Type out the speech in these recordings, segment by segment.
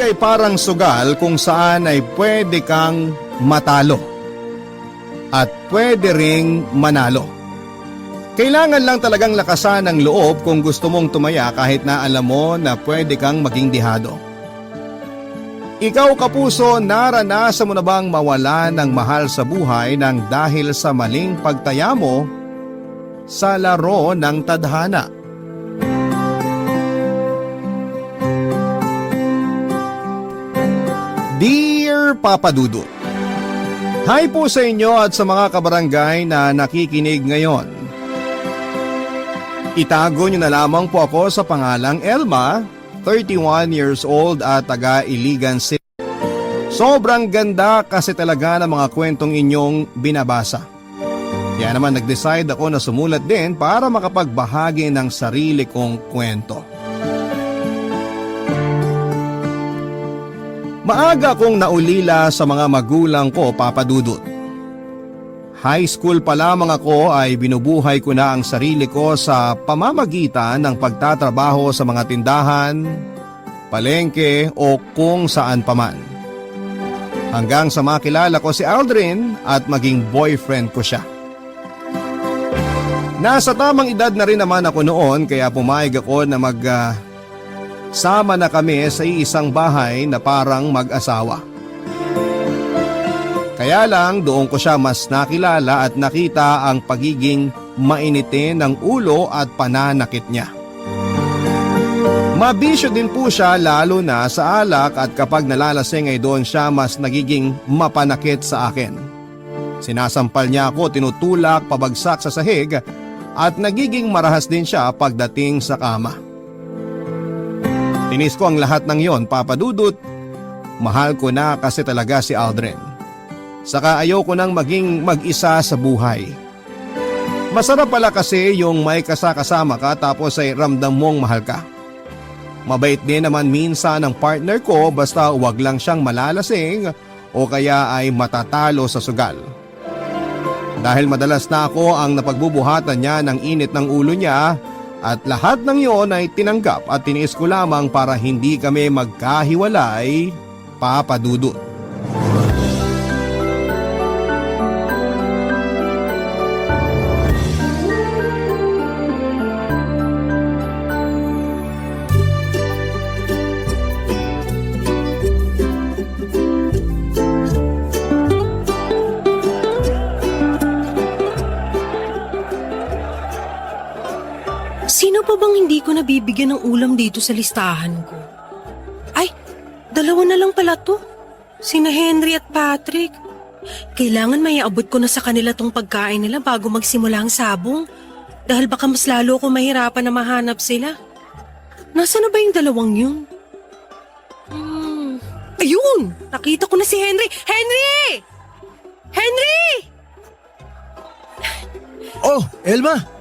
pag-ibig ay parang sugal kung saan ay pwede kang matalo at pwede ring manalo. Kailangan lang talagang lakasan ang loob kung gusto mong tumaya kahit na alam mo na pwede kang maging dihado. Ikaw kapuso, naranasan mo na bang mawala ng mahal sa buhay nang dahil sa maling pagtaya mo sa laro ng tadhana? Dear Papa Dudut, hi po sa inyo at sa mga kabarangay na nakikinig ngayon. Itago niyo na lamang po ako sa pangalang Elma, 31 years old at taga Iligan City. Sobrang ganda kasi talaga ng mga kwentong inyong binabasa. Kaya naman nag-decide ako na sumulat din para makapagbahagi ng sarili kong kwento. Maaga kong naulila sa mga magulang ko, Papa Dudut. High school pa lamang ako ay binubuhay ko na ang sarili ko sa pamamagitan ng pagtatrabaho sa mga tindahan, palengke o kung saan paman. Hanggang sa makilala ko si Aldrin at maging boyfriend ko siya. Nasa tamang edad na rin naman ako noon kaya pumayag ako na sama na kami sa isang bahay na parang mag-asawa. Kaya lang doon ko siya mas nakilala at nakita ang pagiging mainitin ng ulo at pananakit niya. Mabisyo din po siya lalo na sa alak at kapag nalalasing ay doon siya mas nagiging mapanakit sa akin. Sinasampal niya ako, tinutulak, pabagsak sa sahig at nagiging marahas din siya pagdating sa kama. Tinis ko ang lahat ng yon, Papa Dudut. Mahal ko na kasi talaga si Aldrin. Saka ayaw ko nang maging mag-isa sa buhay. Masarap pala kasi yung may kasama ka tapos ay ramdam mong mahal ka. Mabait din naman minsan ang partner ko basta huwag lang siyang malalasing o kaya ay matatalo sa sugal. Dahil madalas na ako ang napagbubuhatan niya ng init ng ulo niya, at lahat ng iyon ay tinanggap at tiniis ko lamang para hindi kami magkahiwalay, Papa Dudut. Sino pa bang hindi ko nabibigyan ng ulam dito sa listahan ko? Ay, dalawa na lang pala to. Sina Henry at Patrick. Kailangan may abot ko na sa kanila tong pagkain nila bago magsimula ang sabong. Dahil baka mas lalo ko mahirapan na mahanap sila. Nasaan na ba yung dalawang yun? Ayun! Nakita ko na si Henry! Henry! Henry! Oh, Elma!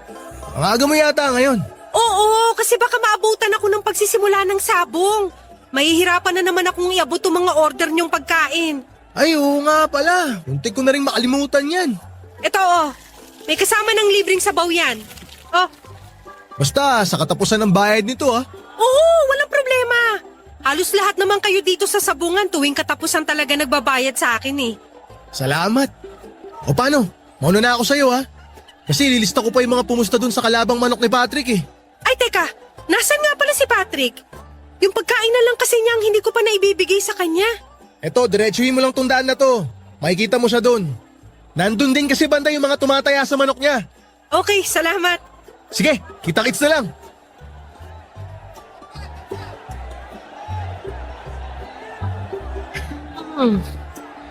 Ang aga mo yata ngayon. Oo, kasi baka maabutan ako ng pagsisimula ng sabong. Mahihirapan na naman akong iabot ang mga order niyong pagkain. Ay, oo nga pala. Muntik ko na rin makalimutan yan. Ito may kasama ng libreng sabaw yan. Oh, Basta sa katapusan ng bayad nito oo, walang problema. Halos lahat naman kayo dito sa sabungan tuwing katapusan talaga nagbabayad sa akin eh. Salamat. O paano? Mauna na ako sa'yo Kasi lilista ko pa yung mga pumusta dun sa kalabang manok ni Patrick Ay teka, nasan nga pala si Patrick? Yung pagkain na lang kasi niya ang hindi ko pa naibibigay sa kanya. Eto, diretsuhin mo lang tong daan na to. Makikita mo siya dun. Nandun din kasi banda yung mga tumataya sa manok niya. Okay, salamat. Sige, kita-kits na lang.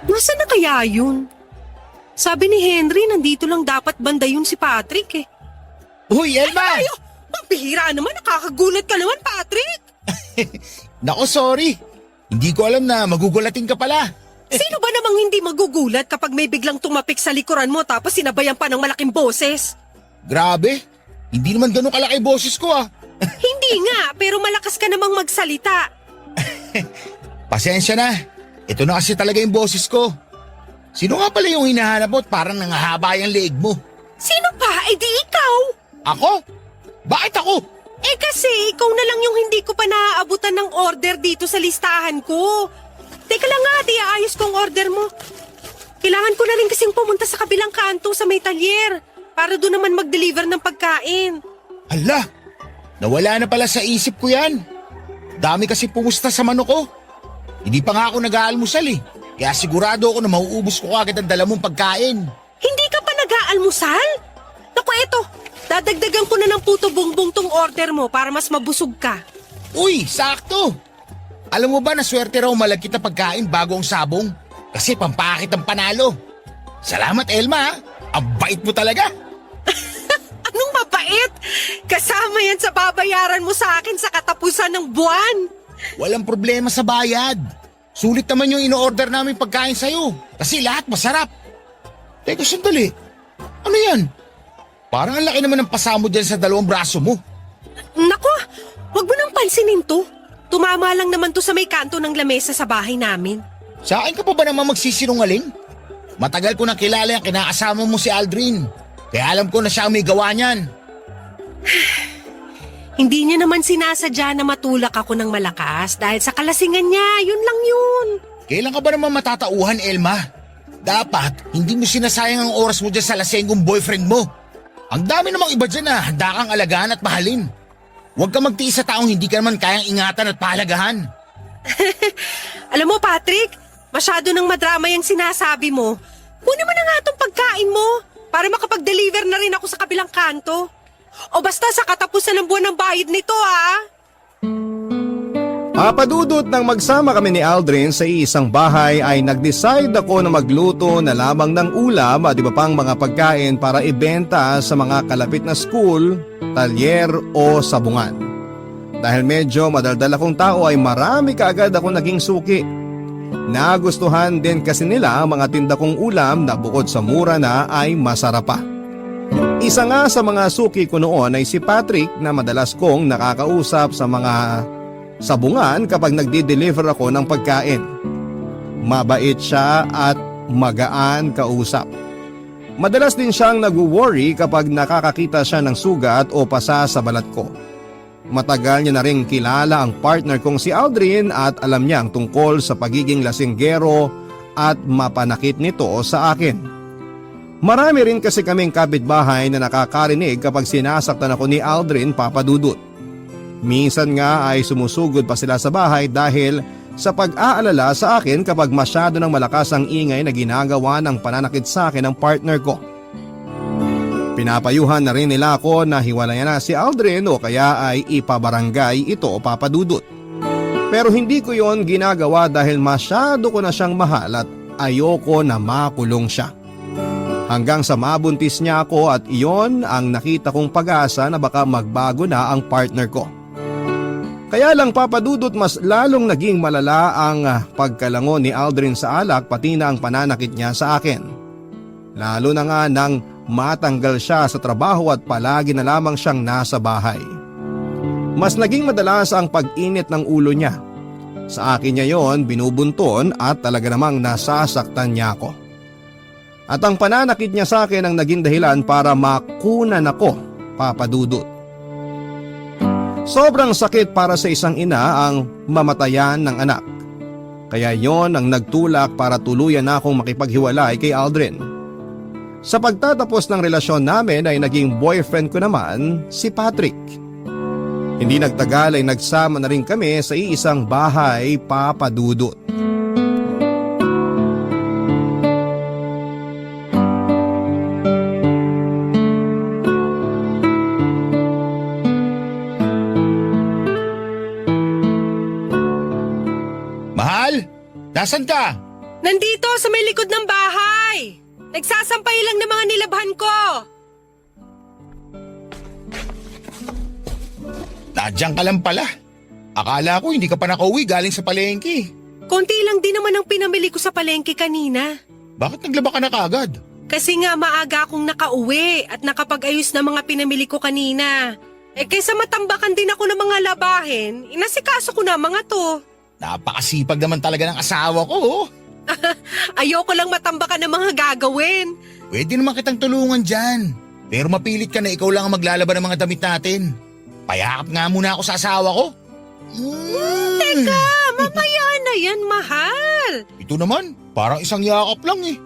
Nasaan na kaya yun? Sabi ni Henry, nandito lang dapat banda yun si Patrick eh. Uy, Elma! Ay, ang bihira naman, nakakagulat ka naman, Patrick! Nako, sorry. Hindi ko alam na magugulatin ka pala. Sino ba namang hindi magugulat kapag may biglang tumapik sa likuran mo tapos sinabayan pa ng malaking boses? Grabe. Hindi naman ganun kalaki boses ko Hindi nga, pero malakas ka namang magsalita. Pasensya na. Ito na kasi talaga yung boses ko. Sino nga pala yung hinahanap mo at parang nangahaba yung leeg mo? Sino pa? Eh di ikaw! Ako? Bakit ako? Kasi ikaw na lang yung hindi ko pa naaabutan ng order dito sa listahan ko. Teka lang nga, iayos ko ang order mo. Kailangan ko na rin kasing pumunta sa kabilang kanto sa may talyer para doon naman mag-deliver ng pagkain. Hala, nawala na pala sa isip ko yan. Dami kasi pumusta sa manok ko. Hindi pa nga ako nag-aalmusal eh. Kaya sigurado ako na mauubos ko agad ang dala mong pagkain. Hindi ka pa nag-aalmusal? Naku, eto. Dadagdagan ko na ng puto bongbong tong order mo para mas mabusog ka. Uy, sakto! Alam mo ba na swerte raw malagkit na pagkain bago ang sabong? Kasi pampakit ang panalo. Salamat, Elma. Ang bait mo talaga. Anong mabait? Kasama yan sa babayaran mo sa akin sa katapusan ng buwan. Walang problema sa bayad. Sulit naman yung ino-order namin pagkain sa'yo. Kasi lahat masarap. Teka, sandali. Ano yan? Parang ang laki naman ng pasamo dyan sa dalawang braso mo. Naku, wag mo nang pansinin to. Tumama lang naman to sa may kanto ng lamesa sa bahay namin. Sa akin ka pa ba naman magsisinungaling? Matagal ko nang kilala yung kinakasama mo si Aldrin. Kaya alam ko na siya ang may gawa niyan. Hindi niya naman sinasadya na matulak ako ng malakas dahil sa kalasingan niya, yun lang yun. Kailan ka ba naman matatauhan, Elma? Dapat, hindi mo sinasayang ang oras mo dyan sa lasenggong boyfriend mo. Ang dami namang iba dyan na handa kang alagaan at mahalin. Huwag ka magtiis sa taong hindi ka naman kayang ingatan at pahalagahan. Alam mo, Patrick, masyado nang madrama yung sinasabi mo. Kunin mo na nga itong pagkain mo para makapag-deliver na rin ako sa kabilang kanto. O basta sa katapusan ng buwan ng bayad nito, Papadudot nang magsama kami ni Aldrin sa isang bahay ay nag-decide ako na magluto na lamang ng ulam at iba pang mga pagkain para ibenta sa mga kalapit na school, talyer o sabungan. Dahil medyo madaldal akong tao ay marami kaagad ako naging suki. Nagustuhan din kasi nila ang mga tinda kong ulam na bukod sa mura na ay masarap pa. Isa nga sa mga suki ko noon ay si Patrick na madalas kong nakakausap sa mga sabungan kapag nagdi-deliver ako ng pagkain. Mabait siya at magaan kausap. Madalas din siyang nag-worry kapag nakakakita siya ng sugat o pasa sa balat ko. Matagal niya na rin kilala ang partner kong si Aldrin at alam niya ang tungkol sa pagiging lasinggero at mapanakit nito sa akin. Marami rin kasi kaming kapitbahay na nakakarinig kapag sinasaktan ako ni Aldrin, Papadudot. Minsan nga ay sumusugod pa sila sa bahay dahil sa pag-aalala sa akin kapag masyado ng malakas ang ingay na ginagawa ng pananakit sa akin ng partner ko. Pinapayuhan na rin nila ako na hiwalayan na si Aldrin o kaya ay ipabarangay ito, Papadudot. Pero hindi ko yon ginagawa dahil masyado ko na siyang mahal at ayoko na makulong siya. Hanggang sa mabuntis niya ako at iyon ang nakita kong pag-asa na baka magbago na ang partner ko. Kaya lang, Papadudot, mas lalong naging malala ang pagkalango ni Aldrin sa alak pati na ang pananakit niya sa akin. Lalo na nga nang matanggal siya sa trabaho at palagi na lamang siyang nasa bahay. Mas naging madalas ang pag-init ng ulo niya. Sa akin niya yon binubunton at talaga namang nasasaktan niya ako. At ang pananakit niya sa akin ang naging dahilan para makunan ako, Papadudot. Sobrang sakit para sa isang ina ang mamatayan ng anak. Kaya yon ang nagtulak para tuluyan na akong makipaghiwalay kay Aldrin. Sa pagtatapos ng relasyon namin ay naging boyfriend ko naman si Patrick. Hindi nagtagal ay nagsama na rin kami sa iisang bahay, Papadudot. Nasaan ka? Nandito sa may likod ng bahay. Nagsasampay lang ng mga nilabhan ko. Nandiyan ka lang pala. Akala ko hindi ka pa nakauwi galing sa palengke. Konti lang din naman ang pinamili ko sa palengke kanina. Bakit naglaba ka na kaagad? Kasi nga maaga akong nakauwi at nakapag-ayos na mga pinamili ko kanina. Kaysa matambakan din ako ng mga labahin, inasikaso ko na mga to. Napakasipag naman talaga ng asawa ko. Ayoko lang matambakan ng mga gagawin. Pwede naman kitang tulungan dyan. Pero mapilit ka na ikaw lang ang maglalaba ng mga damit natin. Payakap nga muna ako sa asawa ko. Teka, mamaya na yan, mahal. Ito naman, parang isang yakap lang eh.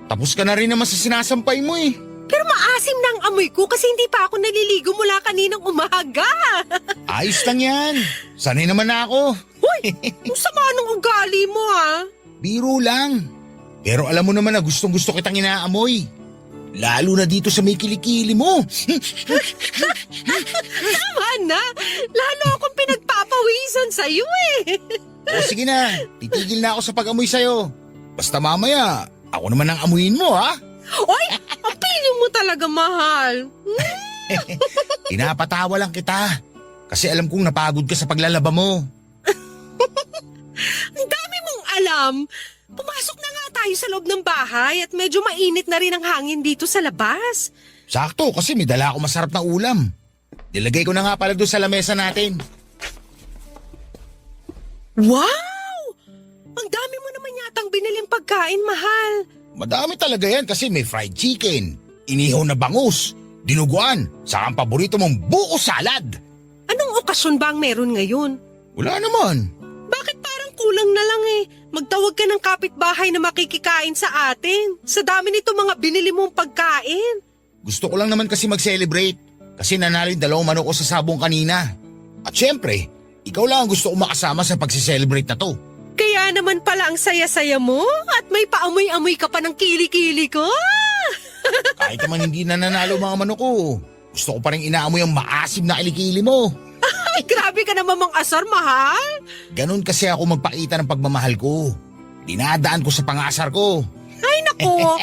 Tapos ka na rin naman sa sinasampay mo eh. Pero maasim na ang amoy ko kasi hindi pa ako naliligo mula kaninang umaga. Ayos lang yan. Sanay naman na ako. Ang sama ng ugali mo, ha? Biro lang. Pero alam mo naman na gustong gusto kitang inaamoy. Lalo na dito sa may kilikili mo. Tama na. Lalo akong pinagpapawisan sa'yo eh. O sige na, titigil na ako sa pag-amoy sa'yo. Basta mamaya, ako naman ang amuyin mo ha. Oy, ang piling mo talaga, mahal. Pinapatawa lang kita. Kasi alam kong napagod ka sa paglalaba mo. Ang dami mong alam. Pumasok na nga tayo sa loob ng bahay at medyo mainit na rin ang hangin dito sa labas. Sakto kasi may dala ako masarap na ulam. Nilagay ko na nga pala doon sa lamesa natin. Wow! Ang dami mo naman yatang biniling pagkain, mahal. Madami talaga yan kasi may fried chicken, inihaw na bangus, dinuguan, saka ang paborito mong buko salad. Anong okasyon ba ang meron ngayon? Wala naman. Bakit parang kulang na lang eh? Magtawag ka ng kapitbahay na makikikain sa atin. Sa dami nito mga binili mong pagkain. Gusto ko lang naman kasi mag-celebrate kasi nanalo yung 2 manok ko sa sabong kanina. At syempre, ikaw lang ang gusto ko makasama sa pagsi-celebrate na to. Kaya naman pala ang saya-saya mo at may paamoy-amoy ka pa ng kili-kili ko. Kahit naman hindi na nanalo mga manok ko, gusto ko pa rin inaamoy ang maasim na kilikili mo. Ay, grabe ka naman mang asar, mahal. Ganon kasi ako magpakita ng pagmamahal ko. Dinadaan ko sa pangasar ko. Ay, naku.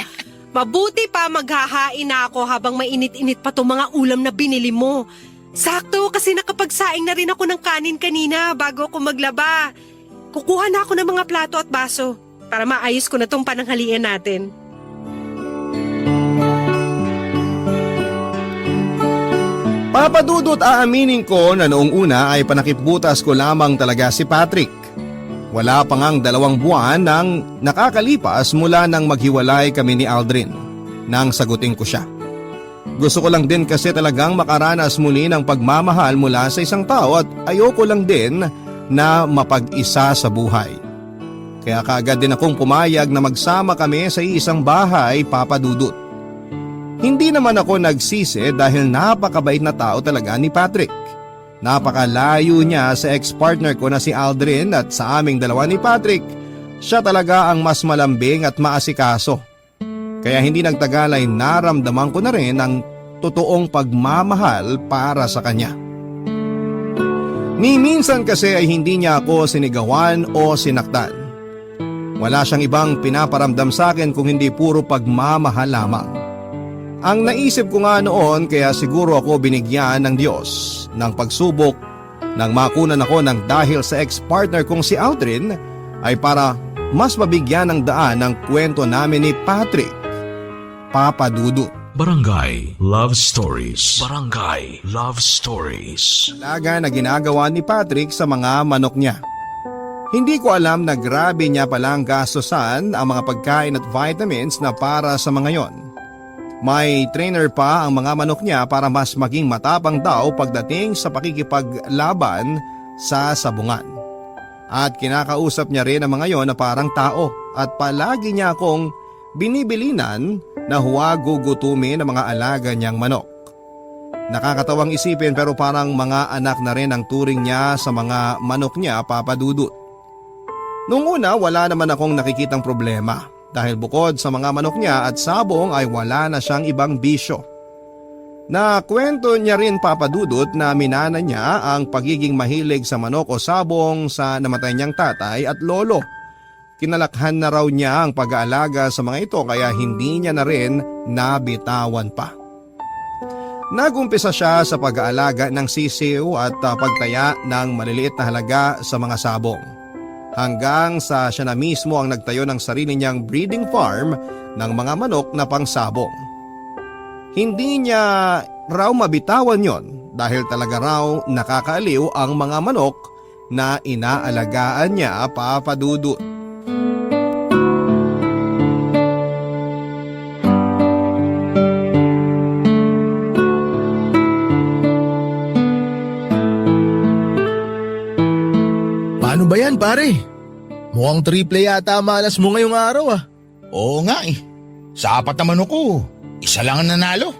Mabuti pa maghahain na ako habang mainit-init pa itong mga ulam na binili mo. Sakto kasi nakapagsaing na rin ako ng kanin kanina bago ako maglaba. Kukuha na ako ng mga plato at baso para maayos ko na itong pananghalian natin. Papadudot aaminin ko na noong una ay panakipbutas ko lamang talaga si Patrick. Wala pa ngang 2 buwan nang nakakalipas mula nang maghiwalay kami ni Aldrin nang sagutin ko siya. Gusto ko lang din kasi talagang makaranas muli ng pagmamahal mula sa isang tao at ayoko lang din na mapag-isa sa buhay. Kaya kaagad din akong pumayag na magsama kami sa isang bahay, Papa Dudut. Hindi naman ako nagsisi dahil napakabait na tao talaga ni Patrick. Napakalayo niya sa ex-partner ko na si Aldrin at sa aming dalawa ni Patrick, siya talaga ang mas malambing at maasikaso. Kaya hindi nagtagal ay naramdaman ko na rin ang totoong pagmamahal para sa kanya. Ni minsan kasi ay hindi niya ako sinigawan o sinaktan. Wala siyang ibang pinaparamdam sa akin kung hindi puro pagmamahal lamang. Ang naisip ko nga noon kaya siguro ako binigyan ng Diyos ng pagsubok nang makunan ako ng dahil sa ex-partner kong si Aldrin ay para mas mabigyan ng daan ang kwento namin ni Patrick, Papa Dudut. Barangay Love Stories. Barangay Love Stories. Alaga na ginagawa ni Patrick sa mga manok niya. Hindi ko alam na grabe niya palang gastusan ang mga pagkain at vitamins na para sa mga yon. May trainer pa ang mga manok niya para mas maging matapang daw pagdating sa pakikipaglaban sa sabungan. At kinakausap niya rin ang mga yon na parang tao at palagi niya akong binibilinan na huwag gugutumin ang mga alaga niyang manok. Nakakatawang isipin pero parang mga anak na rin ang turing niya sa mga manok niya, Papa Dudut. Noong una wala naman akong nakikitang problema dahil bukod sa mga manok niya at sabong ay wala na siyang ibang bisyo. Nakwento niya rin, Papa Dudut, na minana niya ang pagiging mahilig sa manok o sabong sa namatay niyang tatay at lolo. Kinalakhan na raw niya ang pag-aalaga sa mga ito kaya hindi niya na rin nabitawan pa. Nagumpisa siya sa pag-aalaga ng sisiw at pagtaya ng maliliit na halaga sa mga sabong. Hanggang sa siya na mismo ang nagtayo ng sarili niyang breeding farm ng mga manok na pangsabong. Hindi niya raw mabitawan yon dahil talaga raw nakakaaliw ang mga manok na inaalagaan niya, Papa Dudut. pare. Mukhang triple yata malas mo ngayong araw ah. Oo nga eh. Sa 4 na manok ko, isa lang ang nanalo.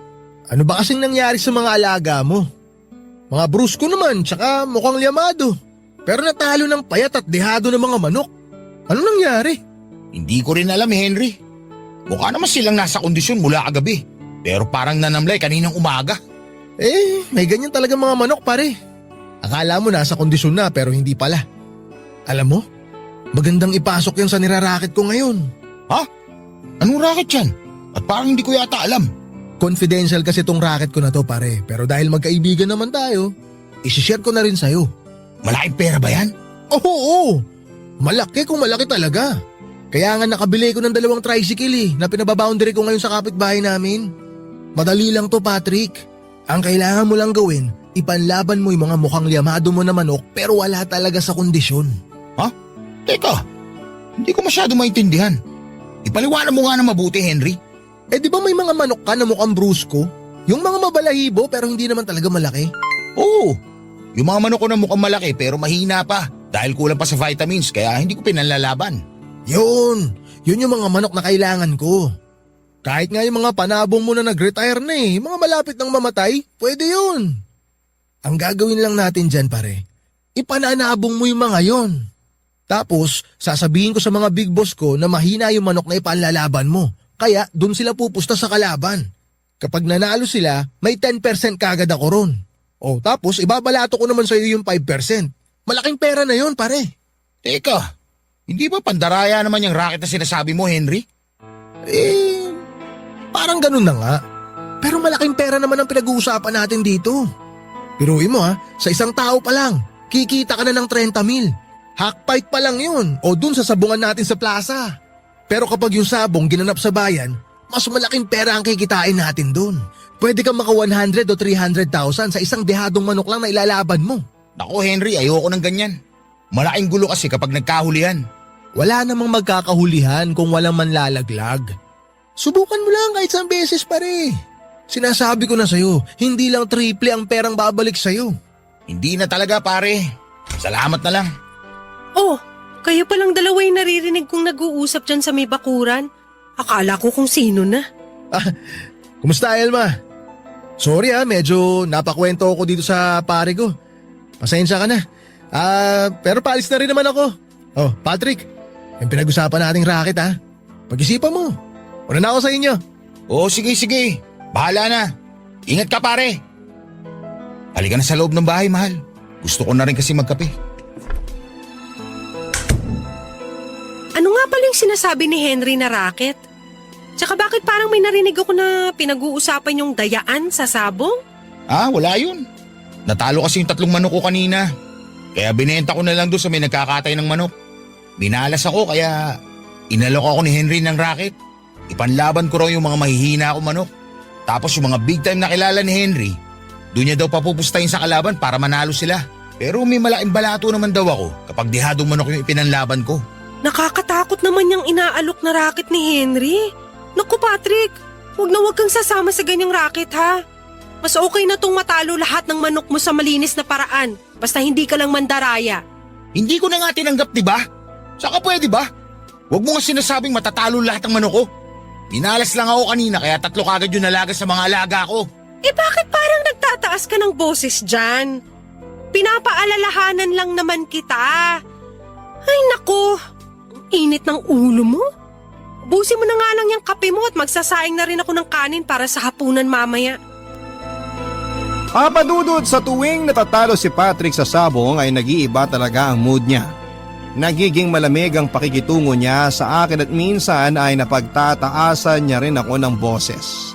Ano ba kasing nangyari sa mga alaga mo? Mga brusko naman, tsaka mukhang liamado. Pero natalo ng payat at dehado ng mga manok. Ano nangyari? Hindi ko rin alam, Henry. Mukha naman silang nasa kondisyon mula kagabi. Pero parang nanamlay kaninang umaga. May ganyan talaga mga manok pare. Akala mo nasa kondisyon na pero hindi pala. Alam mo, magandang ipasok yan sa nirarakit ko ngayon. Ha? Anong racket yan? At parang hindi ko yata alam. Confidential kasi tong racket ko na to pare. Pero dahil magkaibigan naman tayo, isishare ko na rin sa'yo. Malaking pera ba yan? Oo. Malaki kung malaki talaga. Kaya nga nakabili ko ng 2 tricycle na pinababoundary ko ngayon sa kapitbahay namin. Madali lang to Patrick. Ang kailangan mo lang gawin, ipanlaban mo yung mga mukhang liamado mo na manok pero wala talaga sa kondisyon. Ha? Teka, hindi ko masyado maintindihan. Ipaliwanag mo nga na mabuti, Henry. Di ba may mga manok ka na mukhang brusko? Yung mga mabalahibo pero hindi naman talaga malaki? Oo, yung mga manok ko na mukhang malaki pero mahina pa dahil kulang pa sa vitamins kaya hindi ko pinanlalaban. Yun yung mga manok na kailangan ko. Kahit nga yung mga panabong mo na nag-retire na mga malapit nang mamatay, pwede yun. Ang gagawin lang natin dyan pare, ipananabong mo yung mga yon. Tapos sasabihin ko sa mga big boss ko na mahina yung manok na ipanlalaban mo. Kaya dun sila pupusta sa kalaban. Kapag nanalo sila, may 10% kagad ako ron. Tapos ibabalato ko naman sa iyo yung 5%. Malaking pera na yon pare. Teka, hindi ba pandaraya naman yung racket na sinasabi mo, Henry? Parang ganun na nga. Pero malaking pera naman ang pinag-uusapan natin dito. Piruin mo sa isang tao pa lang, kikita ka na ng 30,000. Hackfight pa lang yun o dun sa sabungan natin sa plaza. Pero kapag yung sabong ginanap sa bayan, mas malaking pera ang kikitain natin dun. Pwede kang maka 100 o 300,000 sa isang dehadong manok lang na ilalaban mo. Naku Henry, ayoko ng ganyan. Malaking gulo kasi kapag nagkahulihan. Wala namang magkakahulihan kung walang manlalaglag. Subukan mo lang kahit isang beses pare. Sinasabi ko na sa'yo, hindi lang triple ang perang babalik sa'yo. Hindi na talaga pare. Salamat na lang. Oh, kayo palang dalawa yung naririnig kong nag-uusap dyan sa may bakuran. Akala ko kung sino na. Kumusta Elma? Sorry medyo napakwento ako dito sa pare ko. Pasensya ka na. Pero paalis na rin naman ako. Patrick, yung pinag-usapan nating racket pag-isipan mo. Una na ako sa inyo. Sige. Bahala na. Ingat ka pare. Halika na sa loob ng bahay, mahal. Gusto ko na rin kasi magkape. Ano nga pala yung sinasabi ni Henry na racket? Tsaka bakit parang may narinig ako na pinag-uusapan yung dayaan sa sabong? Wala yun. Natalo kasi yung 3 manok ko kanina. Kaya binenta ko na lang doon sa may nagkakatay ng manok. Binalas ako kaya inalok ako ni Henry ng racket. Ipanlaban ko raw yung mga mahihina akong manok. Tapos yung mga big time na kilala ni Henry, doon niya daw papupustahin sa kalaban para manalo sila. Pero may malaking balato naman daw ako kapag dihadong manok yung ipinanlaban ko. Nakakatakot naman yung inaalok na racket ni Henry. Naku Patrick, wag kang sasama sa ganyang racket ha. Mas okay na tong matalo lahat ng manok mo sa malinis na paraan. Basta hindi ka lang mandaraya. Hindi ko na nga tinanggap, di ba? Saka pwede ba? Huwag mo nga sinasabing matatalo lahat ng manok ko. Minalas lang ako kanina kaya 3 kagad yung nalaga sa mga alaga ko. Bakit parang nagtataas ka ng boses dyan? Pinapaalalahanan lang naman kita. Ay naku, init ng ulo mo. Ubusin mo na nga lang yung kape mo at magsasaing na rin ako ng kanin para sa hapunan mamaya. Papadudod, sa tuwing natatalo si Patrick sa sabong ay nag-iiba talaga ang mood niya. Nagiging malamig ang pakikitungo niya sa akin at minsan ay napagtataasan niya rin ako ng boses.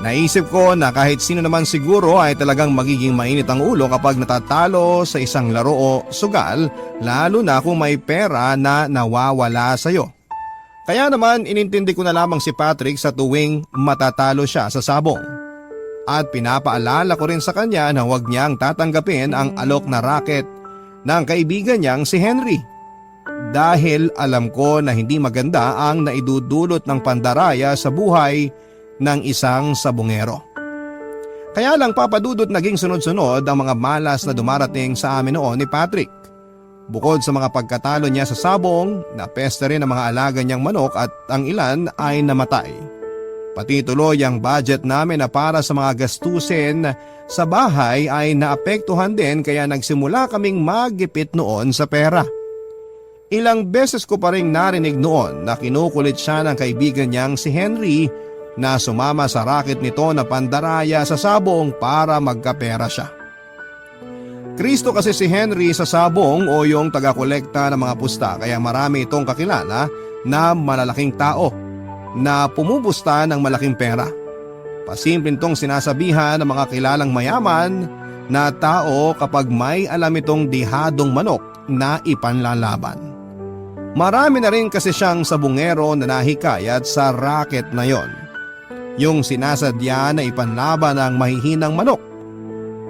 Naisip ko na kahit sino naman siguro ay talagang magiging mainit ang ulo kapag natatalo sa isang laro o sugal, lalo na kung may pera na nawawala sa'yo. Kaya naman inintindi ko na lamang si Patrick sa tuwing matatalo siya sa sabong. At pinapaalala ko rin sa kanya na huwag niyang tatanggapin ang alok na racket ng kaibigan niyang si Henry. Dahil alam ko na hindi maganda ang naidudulot ng pandaraya sa buhay ng isang sabongero. Kaya lang papadudot naging sunod-sunod ang mga malas na dumarating sa amin noon ni Patrick. Bukod sa mga pagkatalo niya sa sabong, napesta rin ang mga alaga niyang manok at ang ilan ay namatay. Pati tuloy ang budget namin na para sa mga gastusin sa bahay ay naapektuhan din kaya nagsimula kaming maggipit noon sa pera. Ilang beses ko pa rin narinig noon na kinukulit siya ng kaibigan niyang si Henry na sumama sa racket nito na pandaraya sa sabong para magkapera siya. Kristo kasi si Henry sa sabong o yung taga-kolekta ng mga pusta kaya marami itong kakilala na malalaking tao na pumupusta ng malaking pera. Pasimpleng tong sinasabihan ng mga kilalang mayaman na tao kapag may alam itong dihadong manok na ipanlalaban. Marami na rin kasi siyang sabungero na nahikayat sa racket na yon. Yung sinasadya na ipanlaban ang mahihinang manok.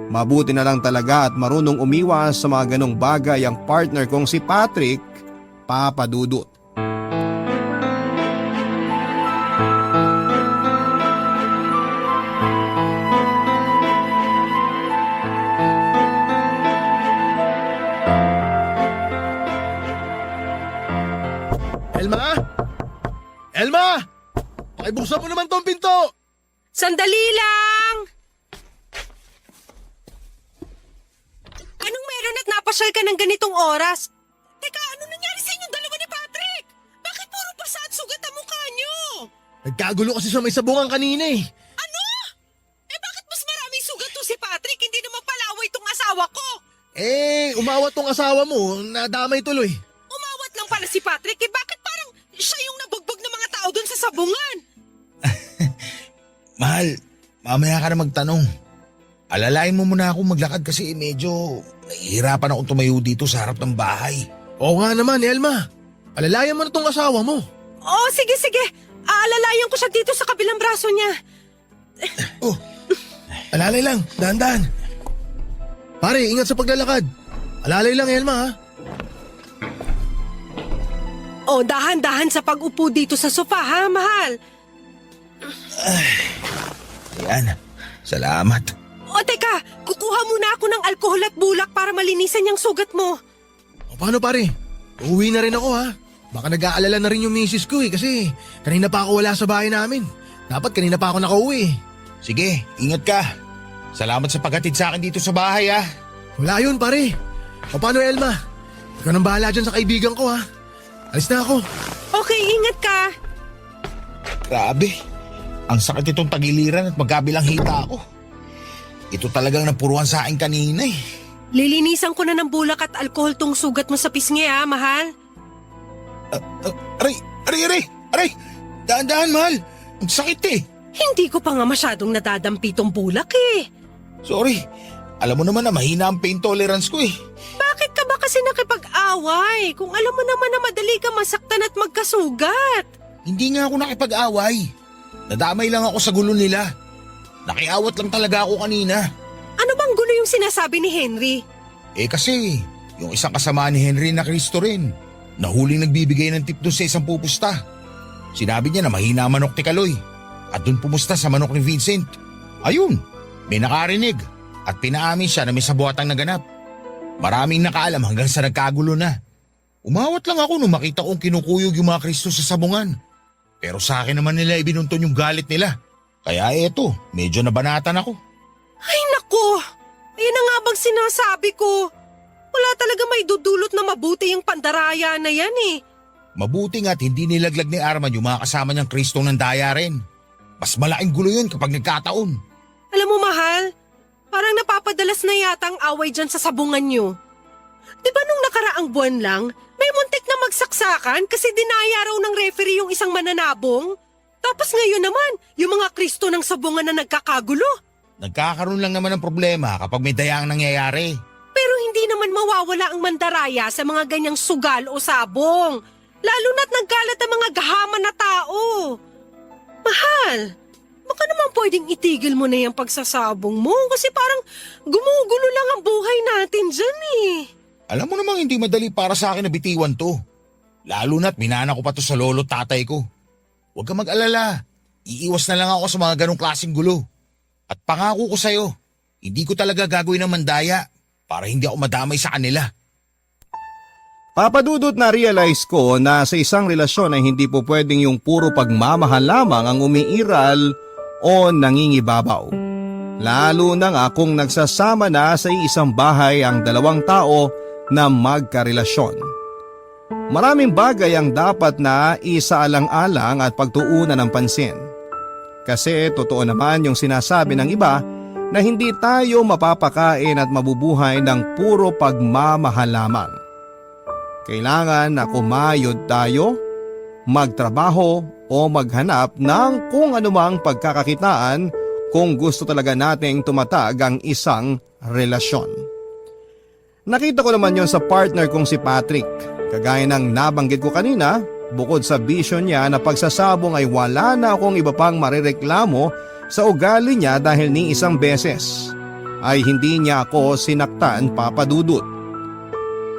Mabuti na lang talaga at marunong umiwas sa mga ganong bagay ang partner kong si Patrick, Papa Dudut. Elma? Elma! Pakibuksan mo naman tong pinto! Sandali lang! Anong meron at napasyal ka ng ganitong oras? Teka, ano nangyari sa inyong dalawa ni Patrick? Bakit puro basa at sugat ang mukha niyo? Nagkagulo kasi sa may sabungan kanina eh. Ano? Eh bakit mas maraming sugat to si Patrick? Hindi naman palaway tong asawa ko. Umawat tong asawa mo, nadamay tuloy. Umawat lang pala si Patrick. Eh bakit parang siya yung nabugbog ng mga tao doon sa sabungan? Mahal, mamaya ka na magtanong. Alalain mo muna ako maglakad kasi medyo nahihirapan akong tumayo dito sa harap ng bahay. Oo nga naman, Elma. Alalayan mo na tong asawa mo. Oh, sige. Aalalayan ko siya dito sa kabilang braso niya. Alalay lang, dahan-dahan. Pare, ingat sa paglalakad. Alalay lang, Elma ha. Oh, dahan-dahan sa pag-upo dito sa sofa ha, mahal. Ayan, salamat. O teka, kukuha muna ako ng alkohol at bulak para malinisan yung sugat mo. O paano pare? Uuwi na rin ako ha. Baka nag-aalala na rin yung misis ko eh kasi kanina pa ako wala sa bahay namin. Dapat kanina pa ako nakauwi. Sige, ingat ka. Salamat sa paghatid sa akin dito sa bahay ah. Wala yun pare. O paano Elma? Ikaw nang bahala dyan sa kaibigan ko ha. Alis na ako. Okay, ingat ka. Grabe, ang sakit itong tagiliran at magkabilang hita ako. Ito talagang napuruan sa akin kanina eh. Lilinisan ko na ng bulak at alkohol tong sugat mo sa pisngi ha, mahal. Aray! Daan-daan, mahal. Ang sakit eh. Hindi ko pa nga masyadong nadadampi tong bulak eh. Sorry, alam mo naman na mahina ang pain tolerance ko eh. Bakit ka ba kasi nakipag-away? Kung alam mo naman na madali ka masaktan at magkasugat. Hindi nga ako nakipag-away. Nadamay lang ako sa gulo nila. Nakiawat lang talaga ako kanina. Ano bang gulo yung sinasabi ni Henry? Eh kasi, yung isang kasama ni Henry na Cristo rin, nahuling nagbibigay ng tip doon sa isang pupusta. Sinabi niya na mahina ang manok ni Kaloy at doon pumusta sa manok ni Vincent. Ayun, may nakarinig at pinaamin siya na may sabuatang naganap. Maraming nakaalam hanggang sa nagkagulo na. Umawat lang ako nung makita kong kinukuyog yung mga Kristo sa sabungan. Pero sa akin naman nila ibinunton yung galit nila. Kaya eto, medyo nabanatan ako. Ay nako, ayun na nga bang sinasabi ko. Wala talaga may dudulot na mabuti yung pandaraya na yan eh. Mabuti nga't hindi nilaglag ni Arman yung mga kasama niyang Kristong ng daya rin. Mas malaking gulo yun kapag nagkataon. Alam mo mahal, parang napapadalas na yata ang away dyan sa sabungan nyo. Di ba nung nakaraang buwan lang, may muntik na magsaksakan kasi dinaya raw ng referee yung isang mananabong? Tapos ngayon naman, yung mga Kristo ng sabungan na nagkakagulo. Nagkakaroon lang naman ng problema kapag may dayaang nangyayari. Pero hindi naman mawawala ang mandaraya sa mga ganyang sugal o sabong. Lalo na't nagkalat ang mga gahaman na tao. Mahal, baka naman pwedeng itigil mo na yung pagsasabong mo kasi parang gumugulo lang ang buhay natin dyan eh. Alam mo namang hindi madali para sa akin na bitiwan to. Lalo na't minana ko pa to sa lolo tatay ko. Huwag kang mag-alala. Iiwas na lang ako sa mga ganong klaseng gulo. At pangako ko sa'yo, hindi ko talaga gagawin ng mandaya para hindi ako madamay sa kanila. Papadudot na realize ko na sa isang relasyon ay hindi po pwedeng yung puro pagmamahal lamang ang umiiral o nangingibabaw. Lalo na nga kung nagsasama na sa isang bahay ang dalawang tao na magkarelasyon. Maraming bagay ang dapat na isaalang-alang at pagtuunan ng pansin. Kasi totoo naman yung sinasabi ng iba na hindi tayo mapapakain at mabubuhay ng puro pagmamahal lamang. Kailangan na kumayod tayo, magtrabaho o maghanap ng kung anumang pagkakakitaan kung gusto talaga nating tumatag ang isang relasyon. Nakita ko naman yon sa partner kong si Patrick. Kagaya ng nabanggit ko kanina, bukod sa bisyo niya na pagsasabong ay wala na akong iba pang marireklamo sa ugali niya dahil ni isang beses ay hindi niya ako sinaktan, Papadudot.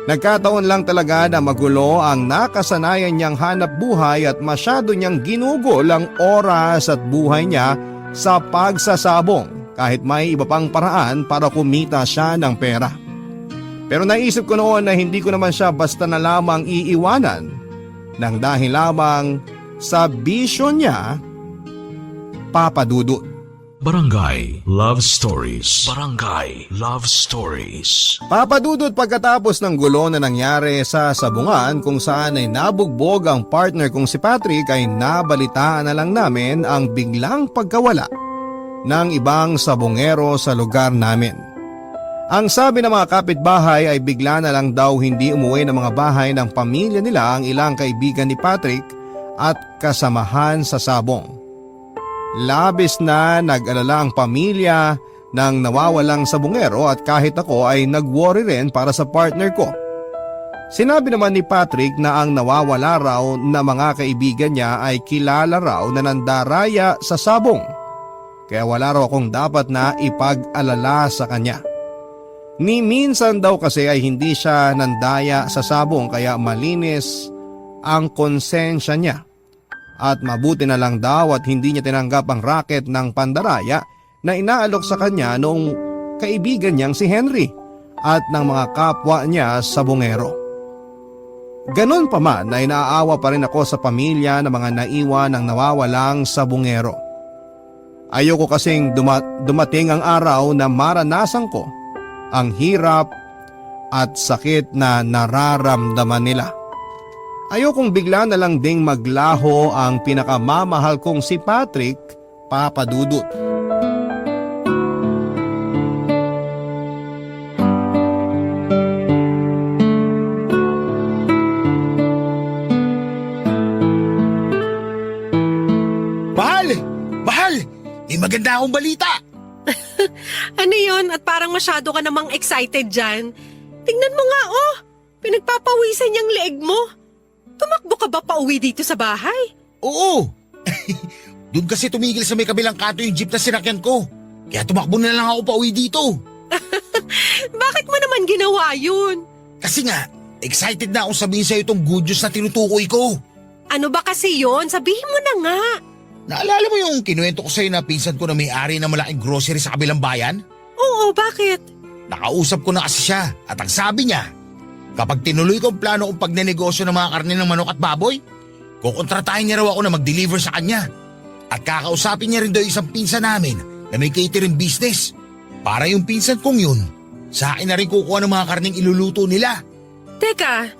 Nagkataon lang talaga na magulo ang nakasanayan niyang hanap buhay at masyado niyang ginugol ang oras at buhay niya sa pagsasabong kahit may iba pang paraan para kumita siya ng pera. Pero naisip ko noon na hindi ko naman siya basta na lamang iiwanan nang dahil lamang sa bisyo niya, Papadudot. Barangay Love Stories. Barangay Love Stories. Papadudot, pagkatapos ng gulo na nangyari sa sabungan kung saan ay nabugbog ang partner kong si Patrick ay nabalitaan na lang namin ang biglang pagkawala ng ibang sabungero sa lugar namin. Ang sabi ng mga kapitbahay ay bigla na lang daw hindi umuwi ng mga bahay ng pamilya nila ang ilang kaibigan ni Patrick at kasamahan sa sabong. Labis na nag-alala ang pamilya ng nawawalang sabungero at kahit ako ay nag-worry rin para sa partner ko. Sinabi naman ni Patrick na ang nawawala raw na mga kaibigan niya ay kilala raw na nandaraya sa sabong. Kaya wala raw akong dapat na ipag-alala sa kanya. Ni minsan daw kasi ay hindi siya nandaya sa sabong kaya malinis ang konsensya niya. At mabuti na lang daw at hindi niya tinanggap ang racket ng pandaraya na inaalok sa kanya noong kaibigan niyang si Henry at ng mga kapwa niya sa bungero. Ganon pa man ay naaawa pa rin ako sa pamilya ng mga naiwan ng nawawalang sabungero. Ayoko kasing dumating ang araw na maranasan ko ang hirap at sakit na nararamdaman nila. Ayokong bigla na lang ding maglaho ang pinakamamahal kong si Patrick, Papadudot. Mahal! Mahal! May maganda akong balita! Ano yon? At parang masyado ka namang excited dyan. Tingnan mo nga pinagpapawisan niyang leeg mo. Tumakbo ka ba pauwi dito sa bahay? Oo! Doon kasi tumigil sa may kabilang kanto yung jeep na sinakyan ko. Kaya tumakbo na lang ako pauwi dito. Bakit mo naman ginawa yun? Kasi nga, excited na akong sabihin sa'yo itong good news na tinutukoy ko. Ano ba kasi yon? Sabihin mo na nga. Naalala mo yung kinuwento ko sa'yo na pinsan ko na may-ari ng malaking grocery sa kabilang bayan? Oo, bakit? Nakausap ko na kasi siya at ang sabi niya, kapag tinuloy ko ang plano kong pagnenegosyo ng mga karne ng manok at baboy, kukontratahin niya raw ako na mag-deliver sa kanya. At kakausapin niya rin daw isang pinsan namin na may catering business. Para yung pinsan kong yun, sa akin na rin kukuha ng mga karneng iluluto nila. Teka,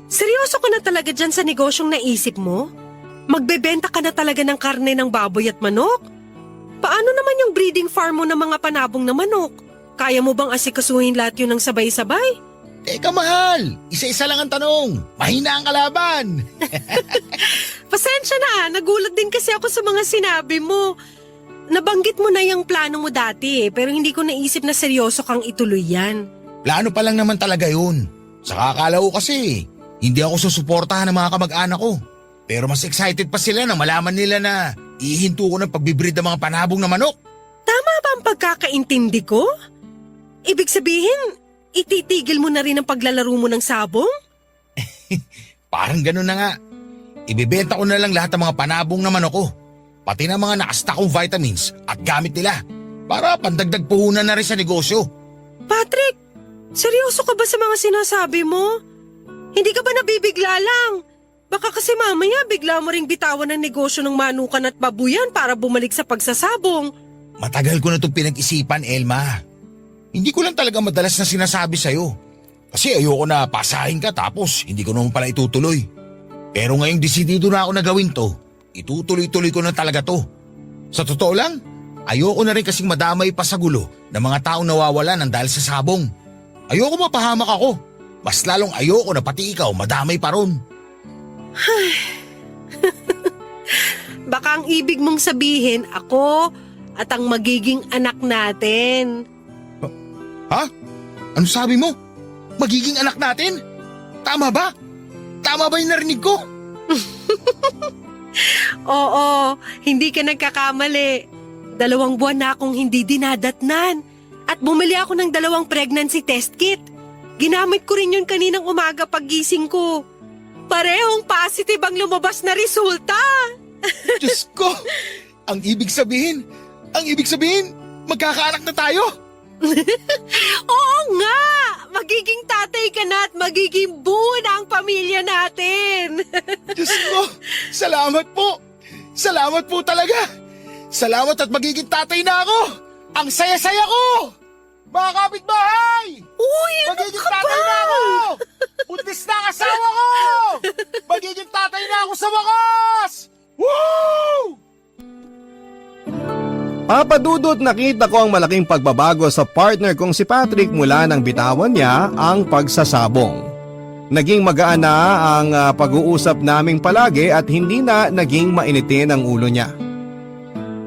seryoso ka na talaga dyan sa negosyong naisip mo? Magbebenta ka na talaga ng karne ng baboy at manok? Paano naman yung breeding farm mo ng mga panabong na manok? Kaya mo bang asikasuhin lahat yun ng sabay-sabay? Teka mahal, isa-isa lang ang tanong. Mahina ang kalaban. Pasensya na, nagulat din kasi ako sa mga sinabi mo. Nabanggit mo na yung plano mo dati pero hindi ko naisip na seryoso kang ituloy yan. Plano pa lang naman talaga yun. Saka akala ko kasi, hindi ako susuportahan ng mga kamag-anak ko. Pero mas excited pa sila na malaman nila na ihinto ko ng pagbibreed ng mga panabong na manok. Tama ba ang pagkakaintindi ko? Ibig sabihin, ititigil mo na rin ang paglalaro mo ng sabong? Parang ganun na nga. Ibebenta ko na lang lahat ng mga panabong na manok ko. Pati na mga nakastock kong vitamins at gamit nila. Para pandagdag puhunan na rin sa negosyo. Patrick, seryoso ka ba sa mga sinasabi mo? Hindi ka ba nabibigla lang? Baka kasi mamaya bigla mo ring bitawan ng negosyo ng manukan at babuyan para bumalik sa pagsasabong. Matagal ko na itong pinag-isipan, Elma. Hindi ko lang talaga madalas na sinasabi sa'yo. Kasi ayoko na pasahin ka tapos hindi ko naman pala itutuloy. Pero ngayong desidido na ako na gawin to, itutuloy-tuloy ko na talaga to. Sa totoo lang, ayoko na rin kasing madamay pa sa gulo ng mga taong nawawala ng dahil sa sabong. Ayoko mapahamak ako. Mas lalong ayoko na pati ikaw madamay pa ron. Baka ang ibig mong sabihin ako at ang magiging anak natin. Ha? Ano sabi mo? Magiging anak natin? Tama ba? Tama ba yung narinig ko? Oo, hindi ka nagkakamali. 2 buwan na akong hindi dinadatnan. At bumili ako ng 2 pregnancy test kit. Ginamit ko rin yun kaninang umaga paggising ko. Parehong positive ang lumabas na resulta. Diyos ko! Ang ibig sabihin, magkakaanak na tayo? Oo nga! Magiging tatay ka na at magiging buo na ang pamilya natin. Diyos ko! Salamat po! Salamat po talaga! Salamat at magiging tatay na ako! Ang saya-saya ko! Mga kapitbahay! Uy, ano Magiging ka tatay ba? na ako! Buntis na ang asawa ko! Magiging tatay na ako sa wakas! Woo! Papa Dudut, nakita ko ang malaking pagbabago sa partner kong si Patrick mula nang bitawan niya ang pagsasabong. Naging magaan na ang pag-uusap naming palagi at hindi na naging mainitin ang ulo niya.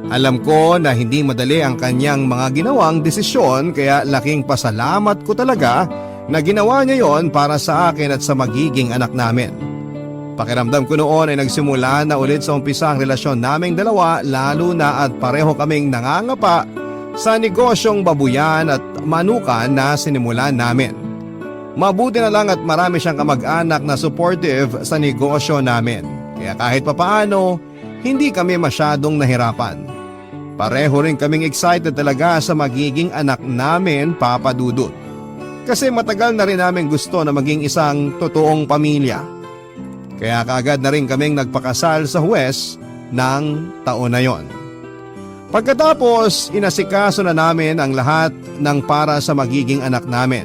Alam ko na hindi madali ang kanyang mga ginawang desisyon kaya laking pasalamat ko talaga na ginawa niya yon para sa akin at sa magiging anak namin. Pakiramdam ko noon ay nagsimula na ulit sa umpisa ang relasyon naming dalawa lalo na at pareho kaming nangangapa sa negosyong babuyan at manukan na sinimulan namin. Mabuti na lang at marami siyang kamag-anak na supportive sa negosyo namin. Kaya kahit papaano, hindi kami masyadong nahirapan. Pareho rin kaming excited talaga sa magiging anak namin, Papa Dudut. Kasi matagal na rin namin gusto na maging isang totoong pamilya. Kaya kaagad na rin kaming nagpakasal sa Huwes ng taon na yon. Pagkatapos, inasikaso na namin ang lahat ng para sa magiging anak namin.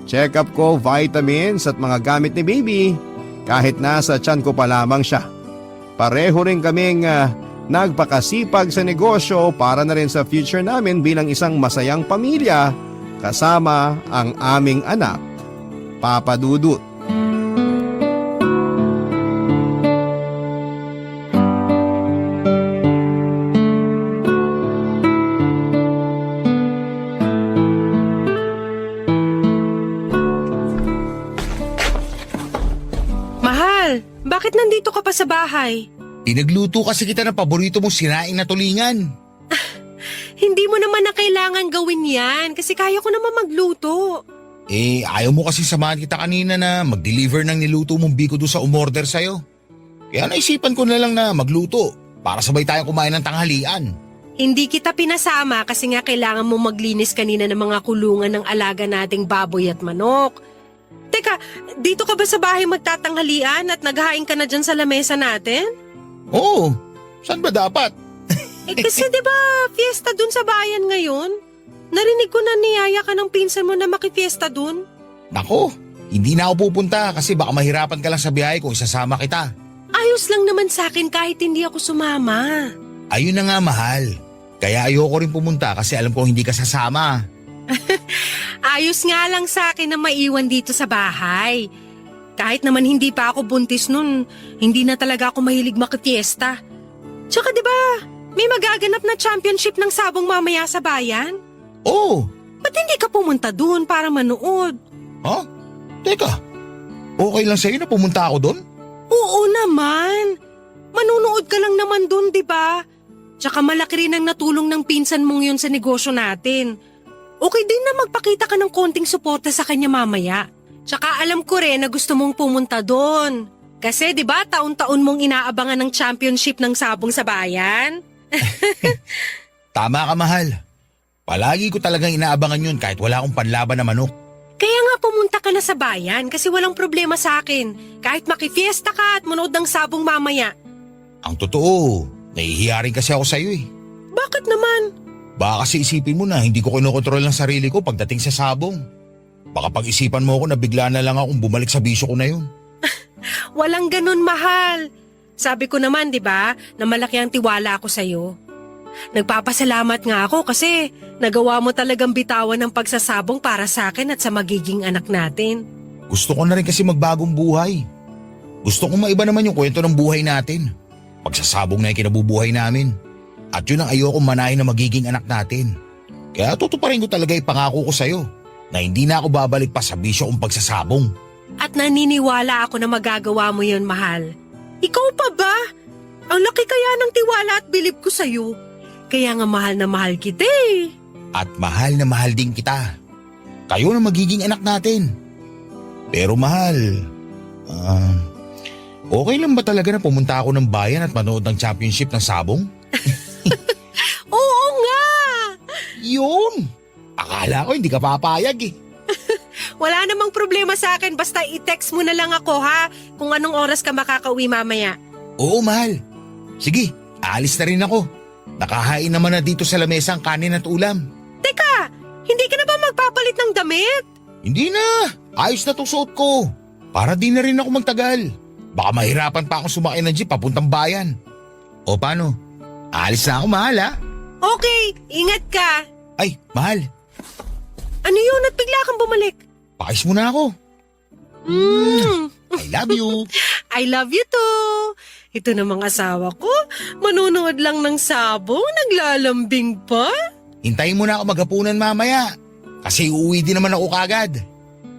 Check up ko, vitamins at mga gamit ni baby kahit nasa tiyan ko pa lamang siya. Pareho rin kaming nagpakasipag sa negosyo para na rin sa future namin bilang isang masayang pamilya kasama ang aming anak, Papa Dudut. Mahal, bakit nandito ka pa sa bahay? Pinagluto kasi kita ng paborito mong sinaing na tulingan. Hindi mo naman na kailangan gawin yan kasi kaya ko naman magluto. Ayaw mo kasi samahan kita kanina na mag-deliver ng niluto mong biko doon sa umorder sa'yo. Kaya naisipan ko na lang na magluto para sabay tayong kumain ng tanghalian. Hindi kita pinasama kasi nga kailangan mo maglinis kanina ng mga kulungan ng alaga nating baboy at manok. Teka, dito ka ba sa bahay magtatanghalian at naghahain ka na dyan sa lamesa natin? Oo, saan ba dapat? Kasi 'di ba fiesta dun sa bayan ngayon? Narinig ko na niyaya ka ng pinsan mo na makifiesta dun. Nako, hindi na ako pupunta kasi baka mahirapan ka lang sa biyahe kung isasama kita. Ayos lang naman sa akin kahit hindi ako sumama. Ayun na nga mahal. Kaya ayoko rin pumunta kasi alam ko hindi ka sasama. Ayos nga lang sa akin na maiwan dito sa bahay. Kahit naman hindi pa ako buntis nun, hindi na talaga ako mahilig makifiesta. Tsaka 'di ba, may magaganap na championship ng sabong mamaya sa bayan? Oo. Ba't hindi ka pumunta dun para manood? Ha? Teka, okay lang sa'yo na pumunta ako doon? Oo naman. Manunood ka lang naman dun, di ba? Tsaka malaki rin ang natulong ng pinsan mong yun sa negosyo natin. Okay din na magpakita ka ng konting suporta sa kanya mamaya. Tsaka alam ko rin na gusto mong pumunta doon. Kasi 'di ba taon-taon mong inaabangan ng championship ng sabong sa bayan? Tama ka mahal. Palagi ko talagang inaabangan yun kahit wala akong panlaban na manok. Kaya nga pumunta ka na sa bayan kasi walang problema sa akin. Kahit makifiesta ka at manood ng sabong mamaya. Ang totoo, nahihiya rin kasi ako sa'yo eh. Bakit naman? Baka kasi isipin mo na hindi ko kinokontrol ang sarili ko pagdating sa sabong. Baka pag-isipan mo ako na bigla na lang akong bumalik sa bisyo ko na yun. Walang ganun, mahal. Sabi ko naman, di ba, na malaki ang tiwala ako sa'yo. Nagpapasalamat nga ako kasi nagawa mo talagang bitawan ng pagsasabong para sa akin at sa magiging anak natin. Gusto ko na rin kasi magbagong buhay. Gusto kong maiba naman yung kwento ng buhay natin. Pagsasabong na yung kinabubuhay namin. At yun ang ayokong manahin na magiging anak natin. Kaya tutuparin ko talaga yung pangako ko sa'yo na hindi na ako babalik pa sa bisyo kong pagsasabong. At naniniwala ako na magagawa mo yun, mahal. Ikaw pa ba? Ang laki kaya ng tiwala at bilib ko sa'yo. Kaya nga mahal na mahal kita eh. At mahal na mahal din kita. Kayo na magiging anak natin. Pero mahal, okay lang ba talaga na pumunta ako ng bayan at manood ng championship ng sabong? Oo nga! Yun! Akala ko hindi ka papayag eh. Wala namang problema sa akin basta i-text mo na lang ako ha kung anong oras ka makakauwi mamaya. Oo, mahal. Sige, aalis na rin ako. Nakahain naman na dito sa lamesa ang kanin at ulam. Teka, hindi ka na ba magpapalit ng damit? Hindi na. Ayos na tong suot ko. Para di na rin ako magtagal. Baka mahirapan pa akong sumakay ng jeep papuntang bayan. O paano? Aalis na ako, mahal ha? Okay, ingat ka. Ay, mahal. Ano yun at bigla kang bumalik? Pakis mo na ako. I love you. I love you too. Ito namang asawa ko, manonood lang ng sabong, naglalambing pa. Hintayin mo na ako maghapunan mamaya. Kasi uuwi din naman ako kagad.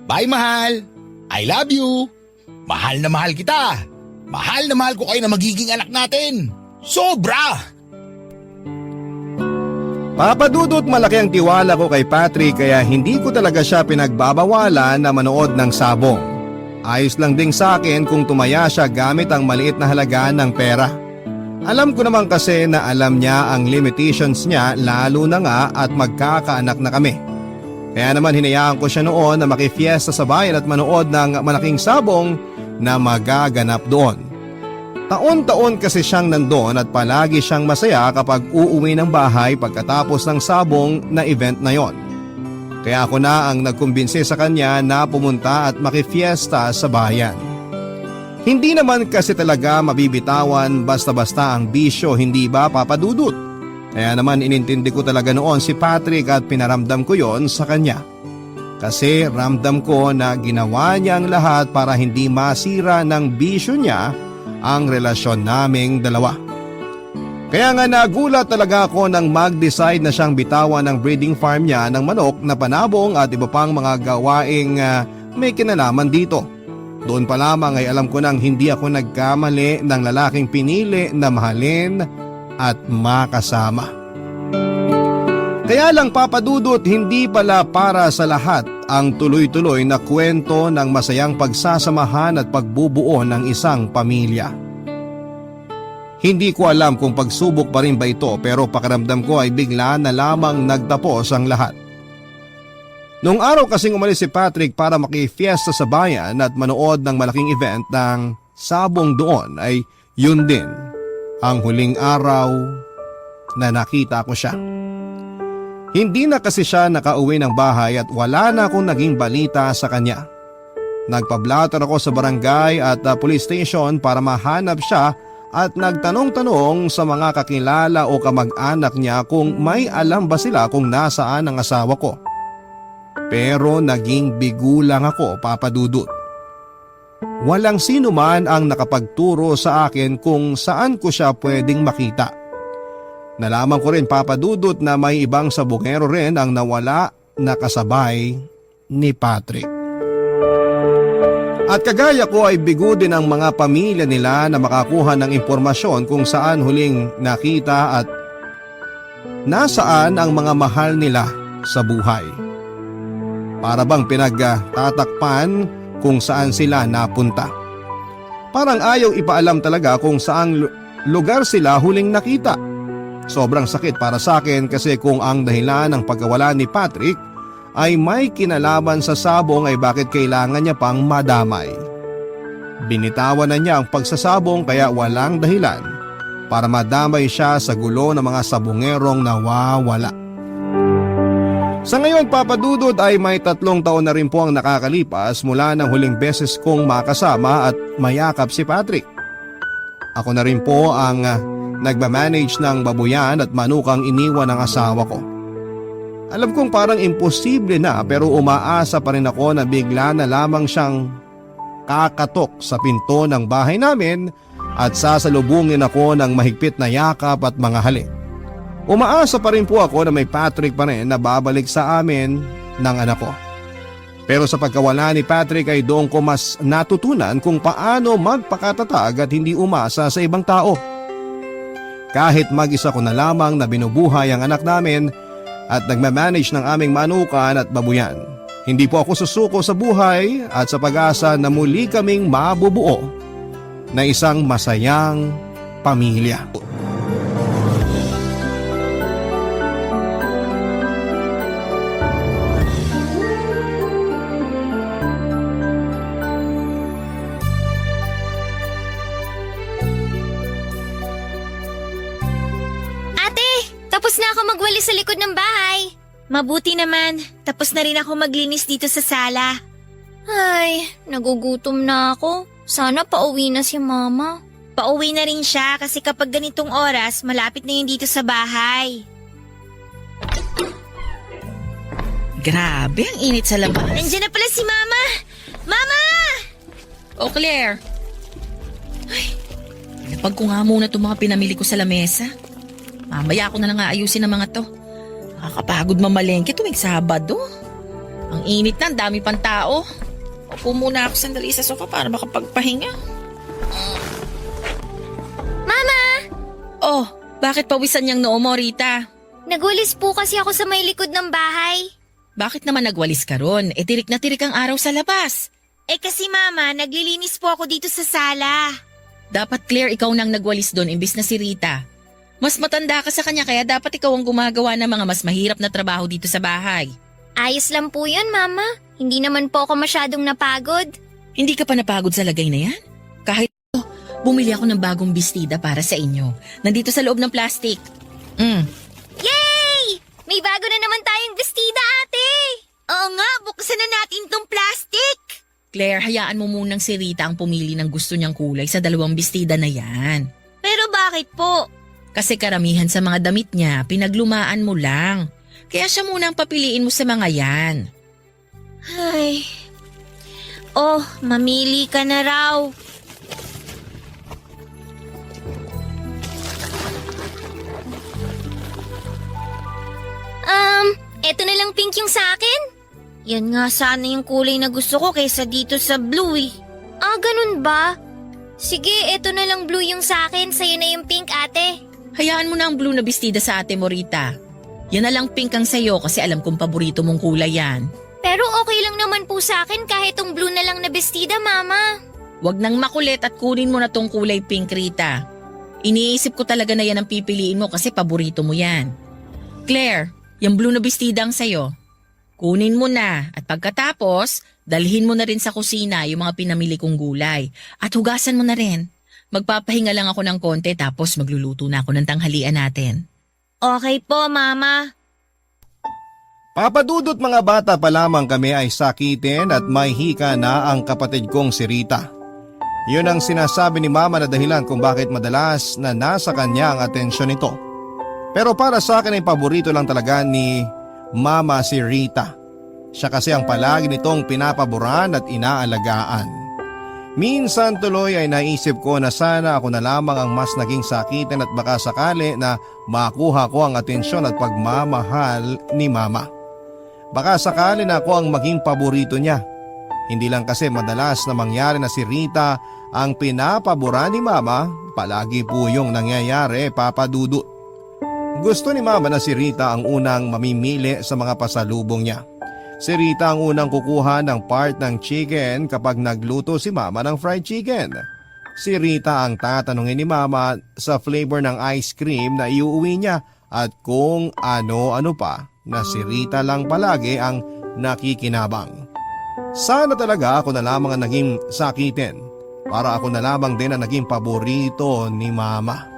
Bye, mahal. I love you. Mahal na mahal kita. Mahal na mahal ko kayo na magiging anak natin. Sobra! Papadudot, malaki ang tiwala ko kay Patrick kaya hindi ko talaga siya pinagbabawalan na manood ng sabong. Ayos lang ding sa akin kung tumaya siya gamit ang maliit na halaga ng pera. Alam ko naman kasi na alam niya ang limitations niya lalo na nga at magkakaanak na kami. Kaya naman hinayaan ko siya noon na makifiesta sa bayan at manood ng malaking sabong na magaganap doon. Taon-taon kasi siyang nandoon at palagi siyang masaya kapag uuwi ng bahay pagkatapos ng sabong na event na yon. Kaya ako na ang nagkumbinsi sa kanya na pumunta at makifiesta sa bayan. Hindi naman kasi talaga mabibitawan basta-basta ang bisyo, hindi ba papadudot? Kaya naman inintindi ko talaga noon si Patrick at pinaramdam ko yon sa kanya. Kasi ramdam ko na ginawa niya ang lahat para hindi masira ng bisyo niya ang relasyon naming dalawa. Kaya nga nagulat talaga ako nang mag-decide na siyang bitawan ng breeding farm niya ng manok na panabong at iba pang mga gawaing may kinalaman dito. Doon pa lamang ay alam ko nang hindi ako nagkamali ng lalaking pinili na mahalin at makasama. Kaya lang papadudot, hindi pala para sa lahat ang tuloy-tuloy na kwento ng masayang pagsasamahan at pagbubuo ng isang pamilya. Hindi ko alam kung pagsubok pa rin ba ito pero pakiramdam ko ay bigla na lamang nagtapos ang lahat. Noong araw kasing umalis si Patrick para makifiesta sa bayan at manood ng malaking event ng sabong doon ay yun din ang huling araw na nakita ko siya. Hindi na kasi siya nakauwi ng bahay at wala na akong naging balita sa kanya. Nagpablatter ako sa barangay at police station para mahanap siya at nagtanong-tanong sa mga kakilala o kamag-anak niya kung may alam ba sila kung nasaan ang asawa ko. Pero naging bigo lang ako, papadudot. Walang sino man ang nakapagturo sa akin kung saan ko siya pwedeng makita. Nalaman ko rin, papadudot, na may ibang sabongero rin ang nawala na kasabay ni Patrick. At kagaya ko ay bigo din ang mga pamilya nila na makakuha ng impormasyon kung saan huling nakita at nasaan ang mga mahal nila sa buhay. Para bang pinagtatakpan kung saan sila napunta. Parang ayaw ipaalam talaga kung saang lugar sila huling nakita. Sobrang sakit para sa akin kasi kung ang dahilan ng pagkawala ni Patrick ay may kinalaman sa sabong ay bakit kailangan niya pang madamay. Binitawan na niya ang pagsasabong kaya walang dahilan para madamay siya sa gulo ng mga sabongerong nawawala. Sa ngayon, Papa Dudut, ay may 3 taon na rin po ang nakakalipas mula ng huling beses kong makasama at mayakap si Patrick. Ako na rin po ang nagmamanage ng babuyan at manukang iniwan ng asawa ko. Alam kong parang imposible na pero umaasa pa rin ako na bigla na lamang siyang kakatok sa pinto ng bahay namin at sasalubungin ako ng mahigpit na yakap at mga halik. Umaasa pa rin po ako na may Patrick pa rin na babalik sa amin ng anak ko. Pero sa pagkawala ni Patrick ay doon ko mas natutunan kung paano magpakatatag at hindi umasa sa ibang tao. Kahit mag-isa ko na lamang na binubuhay ang anak namin at nagmamanage ng aming manukan at babuyan, hindi po ako susuko sa buhay at sa pag-asa na muli kaming mabubuo na isang masayang pamilya. Tapos na ako magwalis sa likod ng bahay. Mabuti naman, tapos na rin ako maglinis dito sa sala. Ay, nagugutom na ako. Sana pauwi na si Mama. Pauwi na rin siya kasi kapag ganitong oras, malapit na yun dito sa bahay. Grabe, ang init sa labas. Nandiyan na pala si Mama! Mama! Oh, Claire. Ay, napag ko nga muna itong mga pinamili ko sa lamesa. Mamaya ako na lang aayusin ang mga to. Nakakapagod mamalengke tuwing Sabado. Ang init na, ang dami pang tao. Upo muna ako sandali sa sofa para makapagpahinga. Mama! Oh, bakit pawisan niyang noo mo, Rita? Nagwalis po kasi ako sa may likod ng bahay. Bakit naman nagwalis ka ron? Tirik na tirik ang araw sa labas. Kasi Mama, naglilinis po ako dito sa sala. Dapat, Claire, ikaw nang nagwalis doon imbis na si Rita. Mas matanda ka sa kanya kaya dapat ikaw ang gumagawa ng mga mas mahirap na trabaho dito sa bahay. Ayos lang po yun, Mama. Hindi naman po ako masyadong napagod. Hindi ka pa napagod sa lagay na yan? Kahit bumili ako ng bagong bestida para sa inyo. Nandito sa loob ng plastic. Yay! May bago na naman tayong bestida, ate! Oo nga, buksan na natin tong plastic! Claire, hayaan mo munang si Rita ang pumili ng gusto niyang kulay sa 2 bestida na yan. Pero bakit po? Kasi karamihan sa mga damit niya, pinaglumaan mo lang. Kaya siya muna ang papiliin mo sa mga yan. Ay. Oh, mamili ka na raw. Eto na lang pink yung sa akin. Yan nga sana yung kulay na gusto ko kaysa dito sa blue eh. Ah, ganun ba? Sige, eto na lang blue yung sa akin, sa'yo na yung pink, ate. Hayaan mo na ang blue na bestida sa ate mo, Rita. Yan na lang pink ang sayo kasi alam kong paborito mong kulay yan. Pero okay lang naman po sa akin kahit tong blue na lang na bestida, Mama. Huwag nang makulit at kunin mo na tong kulay pink, Rita. Iniisip ko talaga na yan ang pipiliin mo kasi paborito mo yan. Claire, yung blue na bestida ang sayo. Kunin mo na at pagkatapos, dalhin mo na rin sa kusina yung mga pinamili kong gulay. At hugasan mo na rin. Magpapahinga lang ako ng konti tapos magluluto na ako ng tanghalian natin. Okay po, Mama. Papa Dudut, mga bata pa lamang kami ay sakitin at may hika na ang kapatid kong si Rita. Yun ang sinasabi ni Mama na dahilan kung bakit madalas na nasa kanya ang atensyon nito. Pero para sa akin ay paborito lang talaga ni Mama si Rita. Siya kasi ang palagi nitong pinapaboran at inaalagaan. Minsan tuloy ay naisip ko na sana ako na lamang ang mas naging sakitan at baka sakali na makuha ko ang atensyon at pagmamahal ni Mama. Baka sakali na ako ang maging paborito niya. Hindi lang kasi madalas na mangyari na si Rita ang pinapaboran ni Mama, palagi po yung nangyayari, Papa Dudut. Gusto ni Mama na si Rita ang unang mamimili sa mga pasalubong niya. Si Rita ang unang kukuha ng part ng chicken kapag nagluto si Mama ng fried chicken. Si Rita ang tatanungin ni Mama sa flavor ng ice cream na iuuwi niya at kung ano-ano pa na si Rita lang palagi ang nakikinabang. Sana talaga ako na lamang ang naging sakitin para ako na lamang din ang naging paborito ni Mama.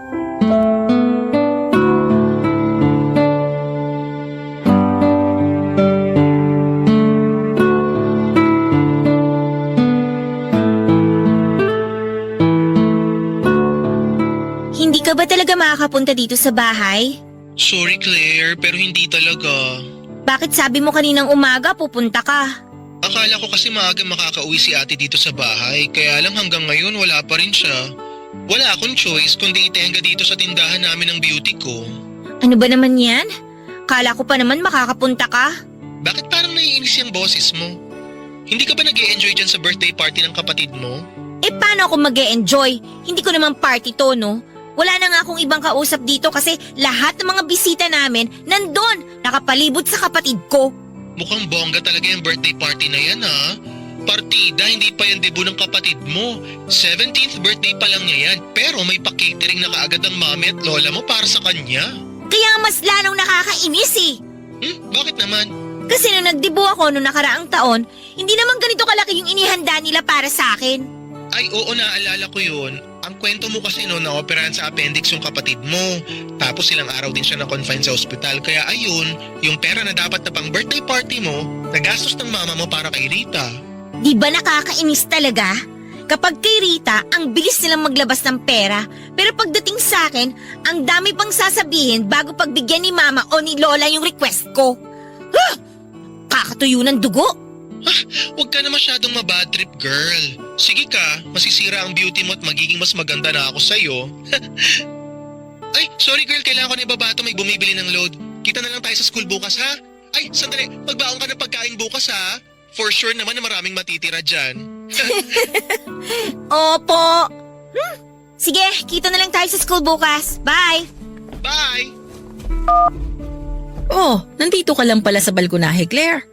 Hindi ka ba talaga makakapunta dito sa bahay? Sorry Claire, pero hindi talaga. Bakit sabi mo kaninang umaga pupunta ka? Akala ko kasi maaga makakauwi si ate dito sa bahay, kaya lang hanggang ngayon wala pa rin siya. Wala akong choice kundi itenga dito sa tindahan namin ng beauty ko. Ano ba naman yan? Kala ko pa naman makakapunta ka. Bakit parang naiinis yung boses mo? Hindi ka ba nag-e-enjoy dyan sa birthday party ng kapatid mo? Eh paano ako mag-e-enjoy? Hindi ko naman party to, no? Wala na nga akong ibang kausap dito kasi lahat ng mga bisita namin nandun, nakapalibot sa kapatid ko. Mukhang bongga talaga yung birthday party na yan ha. Partida, hindi pa yan debut ng kapatid mo. 17th birthday pa lang niya yan, pero may pa-catering na kaagad ang mami at lola mo para sa kanya. Kaya mas lalong nakakainis eh. Bakit naman? Kasi nung nagdibo ako noong nakaraang taon, hindi naman ganito kalaki yung inihanda nila para sa akin. Ay oo, naalala ko yun. Ang kwento mo kasi no, na-operahan sa appendix yung kapatid mo. Tapos ilang araw din siya na-confine sa ospital. Kaya ayun, yung pera na dapat na pang birthday party mo, nagastos ng mama mo para kay Rita. Di ba nakakainis talaga? Kapag kay Rita, ang bilis nilang maglabas ng pera. Pero pagdating sa akin, ang dami pang sasabihin bago pagbigyan ni mama o ni lola yung request ko. Huh! Kakatuyo ng dugo. Huwag ka na masyadong mabad trip, girl. Sige ka, masisira ang beauty mo at magiging mas maganda na ako sa'yo. Ay, sorry girl, kailangan ko na ibaba ito, may bumibili ng load. Kita na lang tayo sa school bukas ha? Ay, sandali, magbaon ka ng pagkain bukas ha? For sure naman na maraming matitira dyan. Opo. Sige, kita na lang tayo sa school bukas. Bye! Bye! Oh, nandito ka lang pala sa balkonahe, Claire.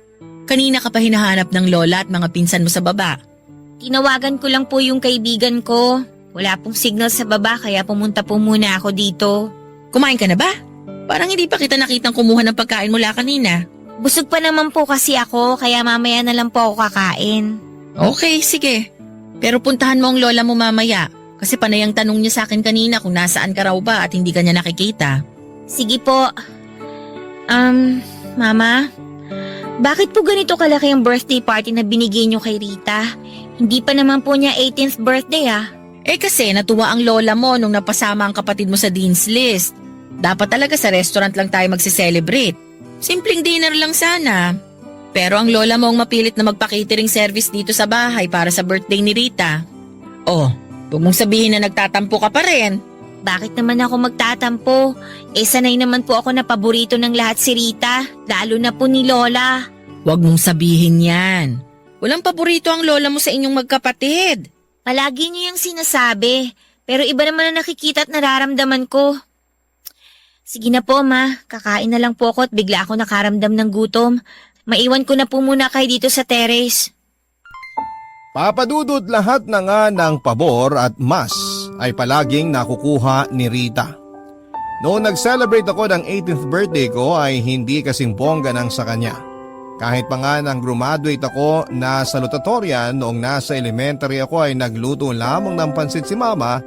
Kanina ka pa hinahanap ng lola at mga pinsan mo sa baba. Tinawagan ko lang po yung kaibigan ko. Wala pong signal sa baba kaya pumunta po muna ako dito. Kumain ka na ba? Parang hindi pa kita nakitang kumuha ng pagkain mula kanina. Busog pa naman po kasi ako kaya mamaya na lang po ako kakain. Okay, sige. Pero puntahan mo ang lola mo mamaya. Kasi panay ang tanong niya sa akin kanina kung nasaan ka raw ba at hindi ka niya nakikita. Sige po. Mama, bakit po ganito kalaki ang birthday party na binigay niyo kay Rita? Hindi pa naman po niya 18th birthday ah. Eh kasi natuwa ang lola mo nung napasama ang kapatid mo sa Dean's List. Dapat talaga sa restaurant lang tayo magse-celebrate. Simpleng dinner lang sana. Pero ang lola mo ang mapilit na magpa-catering service dito sa bahay para sa birthday ni Rita. Oh, huwag mong sabihin na nagtatampo ka pa rin. Bakit naman ako magtatampo? Eh sanay naman po ako na paborito ng lahat si Rita, lalo na po ni Lola. Huwag mong sabihin yan. Walang paborito ang lola mo sa inyong magkapatid. Palagi niyo yung sinasabi, pero iba naman na nakikita at nararamdaman ko. Sige na po ma, kakain na lang po ako at bigla ako nakaramdam ng gutom. Maiwan ko na po muna kayo dito sa terrace. Papadudot lahat na nga ng pabor at mas ay palaging nakukuha ni Rita. Noong nag-celebrate ako ng 18th birthday ko ay hindi kasing bongga ng sa kanya. Kahit pa nga nang graduate ako na salutatorian noong nasa elementary ako ay nagluto lamang ng pansit si mama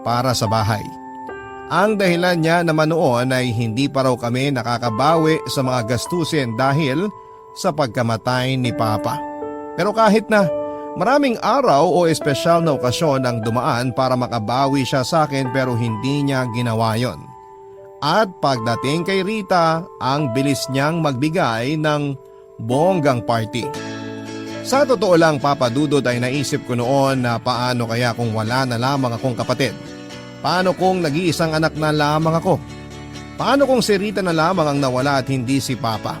para sa bahay. Ang dahilan niya naman noon ay hindi pa raw kami nakakabawi sa mga gastusin dahil sa pagkamatay ni Papa. Pero kahit na maraming araw o espesyal na okasyon ang dumaan para makabawi siya sa akin pero hindi niya ginawa yon. At pagdating kay Rita, ang bilis niyang magbigay ng bonggang party. Sa totoo lang papadudod ay naisip ko noon na paano kaya kung wala na lamang akong kapatid. Paano kung nag-iisang anak na lamang ako? Paano kung si Rita na lamang ang nawala at hindi si Papa?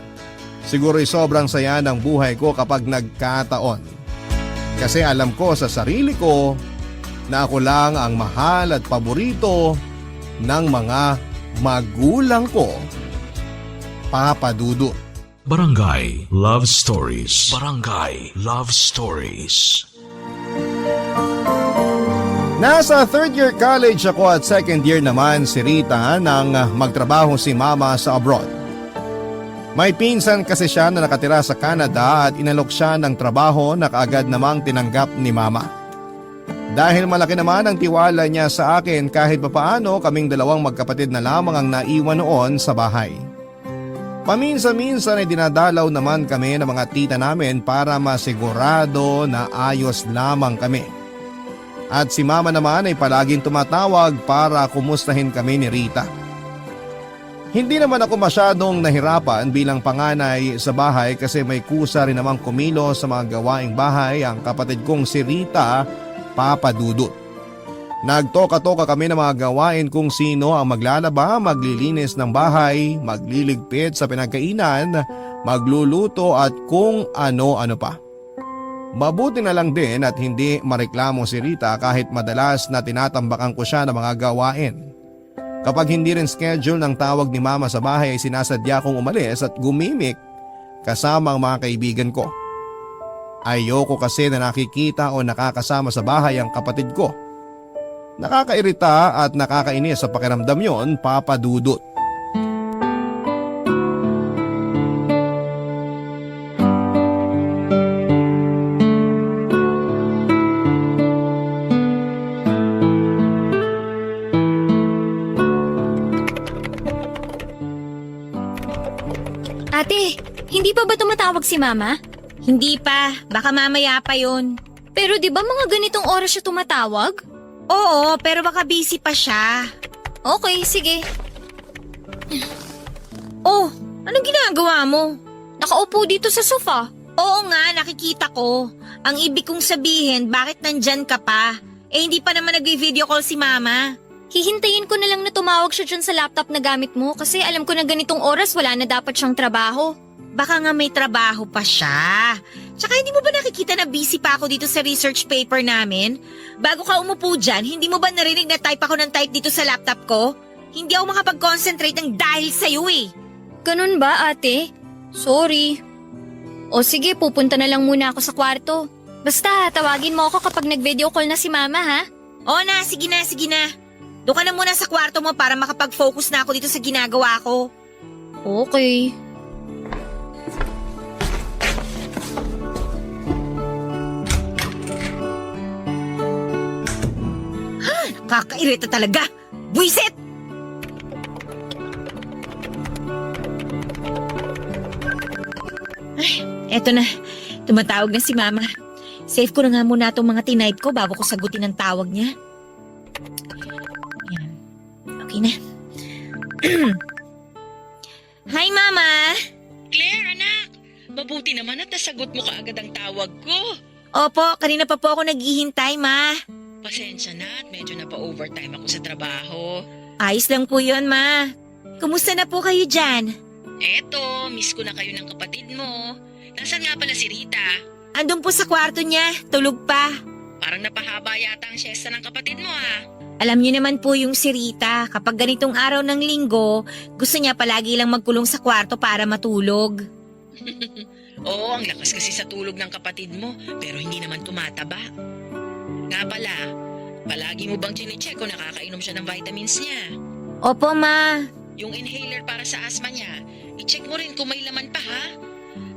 Siguro'y sobrang saya ng buhay ko kapag nagkataon. Kasi alam ko sa sarili ko na ako lang ang mahal at paborito ng mga magulang ko. Papadudod. Barangay Love Stories. Barangay Love Stories. Nasa third year college ako at second year naman si Rita nang magtrabaho si Mama sa abroad. May pinsan kasi siya na nakatira sa Canada at inalok siya ng trabaho na kaagad namang tinanggap ni mama. Dahil malaki naman ang tiwala niya sa akin kahit papaano kaming dalawang magkapatid na lamang ang naiwan noon sa bahay. Paminsan-minsan ay dinadalaw naman kami ng mga tita namin para masigurado na ayos lamang kami. At si mama naman ay palaging tumatawag para kumustahin kami ni Rita. Hindi naman ako masyadong nahirapan bilang panganay sa bahay kasi may kusa rin namang kumilo sa mga gawaing bahay ang kapatid kong si Rita, Papa Dudut. Nagtoka-toka kami ng mga gawain kung sino ang maglalaba, maglilinis ng bahay, magliligpit sa pinagkainan, magluluto at kung ano-ano pa. Mabuti na lang din at hindi mareklamo si Rita kahit madalas na tinatambakan ko siya ng mga gawain. Kapag hindi rin schedule ng tawag ni mama sa bahay ay sinasadya kong umalis at gumimik kasama ang mga kaibigan ko. Ayoko kasi na nakikita o nakakasama sa bahay ang kapatid ko. Nakakairita at nakakainis sa pakiramdam yon, Papa Dudut. Ate, hindi pa ba tumatawag si Mama? Hindi pa, baka mamaya pa yun. Pero di ba mga ganitong oras siya tumatawag? Oo, pero baka busy pa siya. Okay, sige. Oh, anong ginagawa mo? Nakaupo dito sa sofa. Oo nga, nakikita ko. Ang ibig kong sabihin, bakit nandyan ka pa? Eh hindi pa naman nag-video call si Mama. Hihintayin ko na lang na tumawag siya dyan sa laptop na gamit mo kasi alam ko na ganitong oras wala na dapat siyang trabaho. Baka nga may trabaho pa siya. Tsaka hindi mo ba nakikita na busy pa ako dito sa research paper namin? Bago ka umupo dyan, hindi mo ba narinig na type ako ng type dito sa laptop ko? Hindi ako makapag-concentrate ng dahil sa'yo eh. Ganun ba, ate? Sorry. O sige, pupunta na lang muna ako sa kwarto. Basta, tawagin mo ako kapag nag-video call na si Mama, ha? O na, sige na, sige na. Doon ka na muna sa kwarto mo para makapag-focus na ako dito sa ginagawa ko. Okay. Kakairita talaga! Buisit! Ay, eto na. Tumatawag na si Mama. Save ko na nga muna itong mga tinype ko bago ko sagutin ang tawag niya. Ayan. Okay na. Hi, Mama! Claire, anak! Mabuti naman at nasagot mo kaagad ang tawag ko. Opo, kanina pa po ako naghihintay, Ma. Pasensya na at medyo napa-overtime ako sa trabaho. Ayos lang po yun, Ma. Kumusta na po kayo dyan? Eto, miss ko na kayo ng kapatid mo. Nasaan nga pala si Rita? Andun po sa kwarto niya, tulog pa. Parang napahaba yata ang siesta ng kapatid mo ah. Alam niyo naman po yung si Rita, kapag ganitong araw ng linggo, gusto niya palagi lang magkulong sa kwarto para matulog. Oo, ang lakas kasi sa tulog ng kapatid mo, pero hindi naman tumataba. Nga pala, palagi mo bang chine-check kung nakakainom siya ng vitamins niya? Opo, Ma. Yung inhaler para sa asthma niya, i-check mo rin kung may laman pa ha.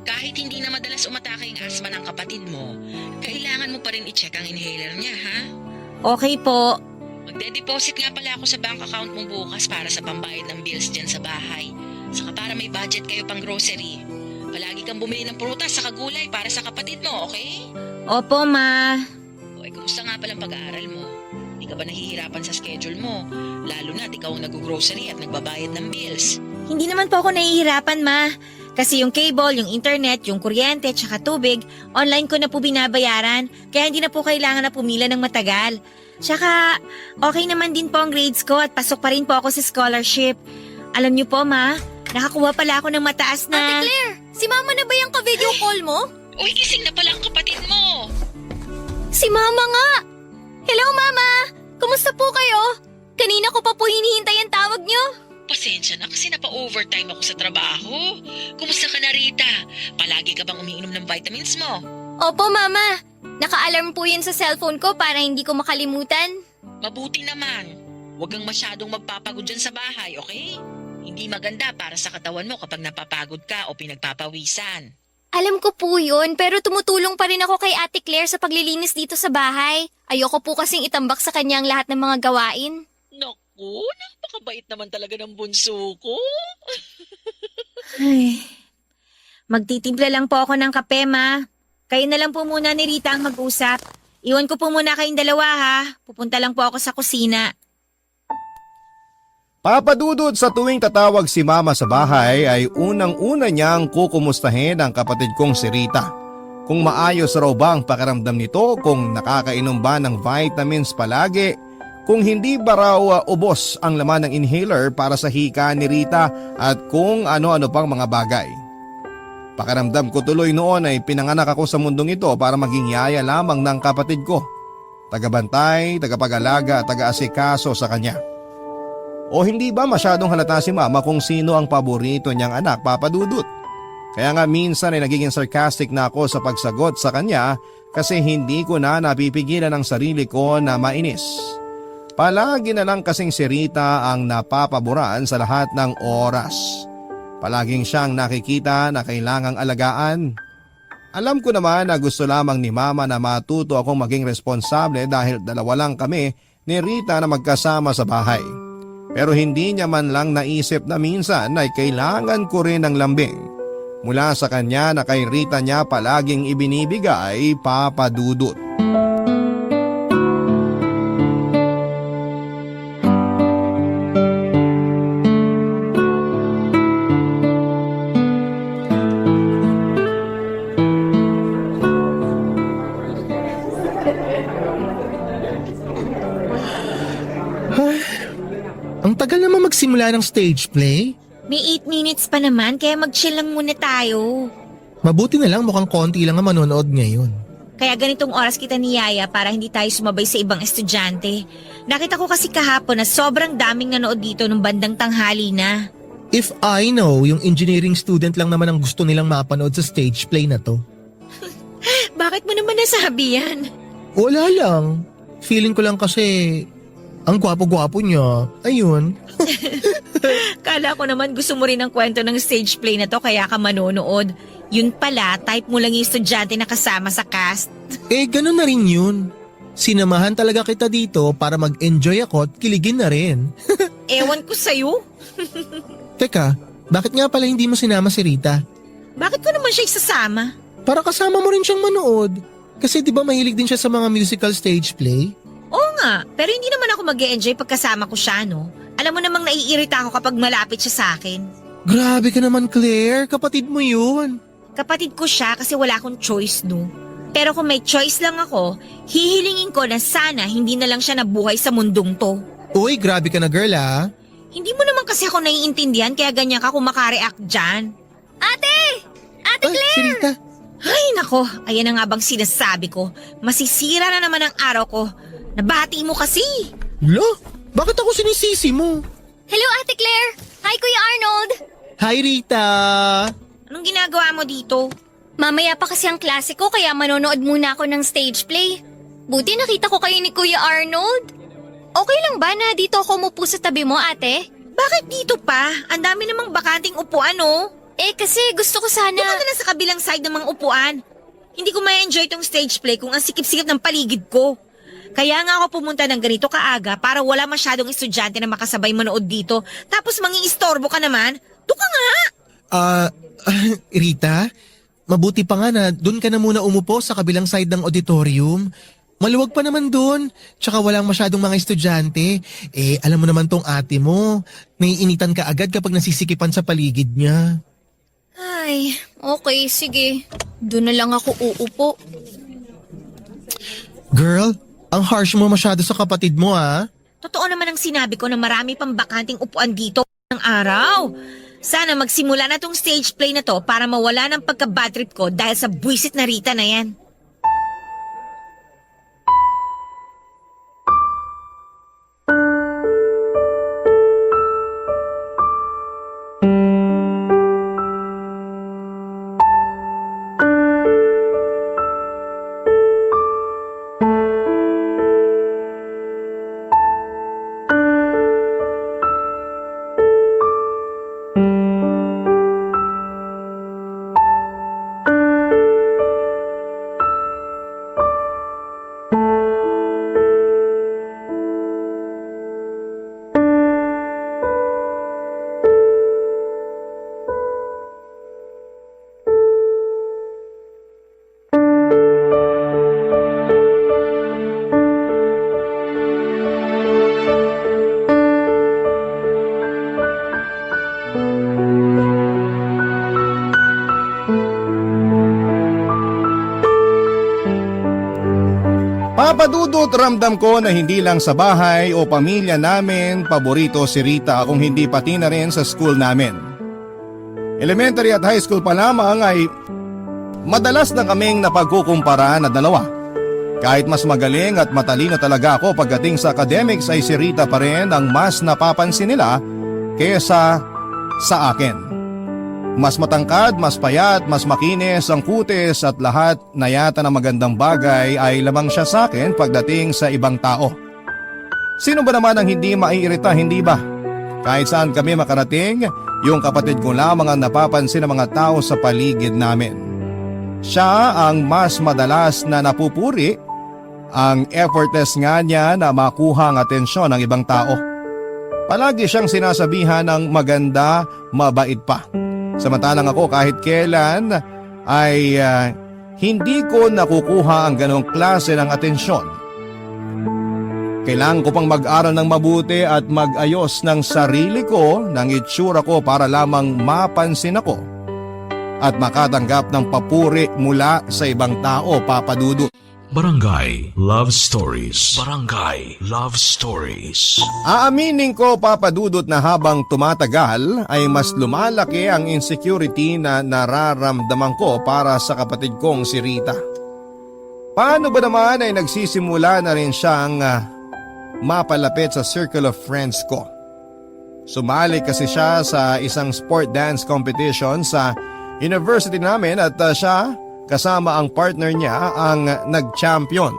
Kahit hindi na madalas umatake ang asthma ng kapatid mo, kailangan mo pa rin i-check ang inhaler niya ha. Okay po. Magde-deposit nga pala ako sa bank account mo bukas para sa pambayad ng bills dyan sa bahay. Saka para may budget kayo pang grocery. Palagi kang bumili ng prutas sa kagulay para sa kapatid mo, okay? Opo, Ma. O, kumusta nga palang pag-aaral mo? Hindi ka ba nahihirapan sa schedule mo? Lalo na't ikaw ang nag-grocery at nagbabayad ng bills. Hindi naman po ako nahihirapan, Ma. Kasi yung cable, yung internet, yung kuryente, tsaka tubig, online ko na po binabayaran. Kaya hindi na po kailangan na pumila ng matagal. Tsaka, okay naman din po ang grades ko at pasok pa rin po ako sa scholarship. Alam niyo po, Ma, nakakuha pala ako ng mataas na... Ate Claire, si Mama na ba yung ka-video call mo? Uy, gising na pala ang kapatid mo! Si Mama nga! Hello, Mama! Kumusta po kayo? Kanina ko pa po hinihintay ang tawag niyo. Pasensya na kasi napa-overtime ako sa trabaho. Kumusta ka na, Rita? Palagi ka bang umiinom ng vitamins mo? Opo, Mama. Naka-alarm po yun sa cellphone ko para hindi ko makalimutan. Mabuti naman. Huwag kang masyadong magpapagod dyan sa bahay, okay? Hindi maganda para sa katawan mo kapag napapagod ka o pinagpapawisan. Alam ko po yun, pero tumutulong pa rin ako kay Ate Claire sa paglilinis dito sa bahay. Ayoko po kasing itambak sa kanya ang lahat ng mga gawain. Naku, napakabait naman talaga ng bunso ko. Ay, magtitimpla lang po ako ng kape, ma. Kayo na lang po muna ni Rita ang mag-usap. Iwan ko po muna kayong dalawa, ha. Pupunta lang po ako sa kusina. Papadudot, sa tuwing tatawag si mama sa bahay ay unang-una niyang kukumustahin ang kapatid kong si Rita. Kung maayos raw ba ang pakiramdam nito, kung nakakainom ba ng vitamins palagi, kung hindi ba raw ubos ang laman ng inhaler para sa hika ni Rita at kung ano-ano pang mga bagay. Pakiramdam ko tuloy noon ay pinanganak ako sa mundong ito para maging yaya lamang ng kapatid ko. Tagabantay, tagapag-alaga at taga-asikaso sa kanya. O hindi ba masyadong halata si mama kung sino ang paborito niyang anak, Papa Dudut? Kaya nga minsan ay nagiging sarcastic na ako sa pagsagot sa kanya kasi hindi ko na napipigilan ang sarili ko na mainis. Palagi na lang kasing si Rita ang napapaboran sa lahat ng oras. Palaging siyang nakikita na kailangang alagaan. Alam ko naman na gusto lamang ni mama na matuto akong maging responsable dahil dalawa lang kami ni Rita na magkasama sa bahay. Pero hindi niya man lang naisip na minsan ay kailangan ko rin ng lambing mula sa kanya na kay Rita niya palaging ibinibigay, Papa Dudut. Ang tagal naman magsimula ng stage play. May 8 minutes pa naman, kaya mag-chill lang muna tayo. Mabuti na lang mukhang konti lang ang manonood ngayon. Kaya ganitong oras kita niyaya para hindi tayo sumabay sa ibang estudyante. Nakita ko kasi kahapon na sobrang daming nanood dito nung bandang tanghali na. If I know, yung engineering student lang naman ang gusto nilang mapanood sa stage play na to. Bakit mo naman nasabi yan? Wala lang. Feeling ko lang kasi ang gwapo-gwapo niya. Ayun. Kala ko naman gusto mo rin ang kwento ng stage play na to kaya ka manonood. Yun pala, type mo lang yung estudyante na kasama sa cast. Ganun na rin yun. Sinamahan talaga kita dito para mag-enjoy ako at kiligin na rin. Ewan ko sa'yo. Teka, bakit nga pala hindi mo sinama si Rita? Bakit ko naman siya isasama? Para kasama mo rin siyang manood. Kasi di ba mahilig din siya sa mga musical stage play? Oo nga, pero hindi naman ako mag-e-enjoy pagkasama ko siya, no? Alam mo namang naiirita ako kapag malapit siya sa akin. Grabe ka naman, Claire. Kapatid mo yun. Kapatid ko siya kasi wala akong choice, no? Pero kung may choice lang ako, hihilingin ko na sana hindi na lang siya nabuhay sa mundong to. Uy, grabe ka na, girl, ah. Hindi mo naman kasi ako naiintindihan kaya ganyan ka kung makareact dyan. Ate! Ate Ay, Claire! si Rita. Ay nako, ayan na nga bang sinasabi ko. Masisira na naman ang araw ko. Nabati mo kasi. Lo, bakit ako sinisisi mo? Hello, Ate Claire! Hi, Kuya Arnold! Hi, Rita. Anong ginagawa mo dito? Mamaya pa kasi ang klase ko kaya manonood muna ako ng stage play. Buti nakita ko kayo ni Kuya Arnold. Okay lang ba na dito ako umupo sa tabi mo, ate? Bakit dito pa? Ang dami namang bakanting upuan, oh. Kasi gusto ko sana... Doon ka na sa kabilang side ng mga upuan. Hindi ko ma-enjoy tong stage play kung ang sikip-sikip ng paligid ko. Kaya nga ako pumunta ng ganito kaaga para wala masyadong estudyante na makasabay manood dito. Tapos mangingistorbo ka naman. Doon ka nga! Rita, mabuti pa nga na doon ka na muna umupo sa kabilang side ng auditorium. Maluwag pa naman doon, tsaka walang masyadong mga estudyante. Alam mo naman tong ate mo, naiinitan ka agad kapag nasisikipan sa paligid niya. Ay, okay, sige. Doon na lang ako uupo. Girl, ang harsh mo masyado sa kapatid mo, ah. Totoo naman ang sinabi ko na marami pang bakanting upuan dito ng araw. Sana magsimula na tong stage play na to para mawala ng pagka-bad trip ko dahil sa buwisit na Rita na yan. Papadudot, ramdam ko na hindi lang sa bahay o pamilya namin paborito si Rita kung hindi pati na rin sa school namin. Elementary at high school pa lamang ay madalas na kaming napagkukumpara na dalawa. Kahit mas magaling at matalino talaga ako pagdating sa academics ay si Rita pa rin ang mas napapansin nila kesa sa akin. Mas matangkad, mas payat, mas makinis ang kutis at lahat na yata ng magandang bagay ay lamang siya sa akin pagdating sa ibang tao. Sino ba naman ang hindi maiirita, hindi ba? Kahit saan kami makarating, yung kapatid ko lamang ang napapansin ng mga tao sa paligid namin. Siya ang mas madalas na napupuri, ang effortless nga niya na makuha ang atensyon ng ibang tao. Palagi siyang sinasabihan ng maganda, mabait pa. Samantalang ako kahit kailan ay hindi ko nakukuha ang ganong klase ng atensyon. Kailangan ko pang mag-aral ng mabuti at mag-ayos ng sarili ko, ng itsura ko para lamang mapansin ako at makatanggap ng papuri mula sa ibang tao, Papa Dudut. Barangay Love Stories. Barangay Love Stories. Aaminin ko, Papa Dudut, na habang tumatagal ay mas lumalaki ang insecurity na nararamdaman ko para sa kapatid kong si Rita. Paano ba naman ay nagsisimula na rin siyang mapalapit sa circle of friends ko? Sumali kasi siya sa isang sport dance competition sa university namin at siya kasama ang partner niya ang nag-champion.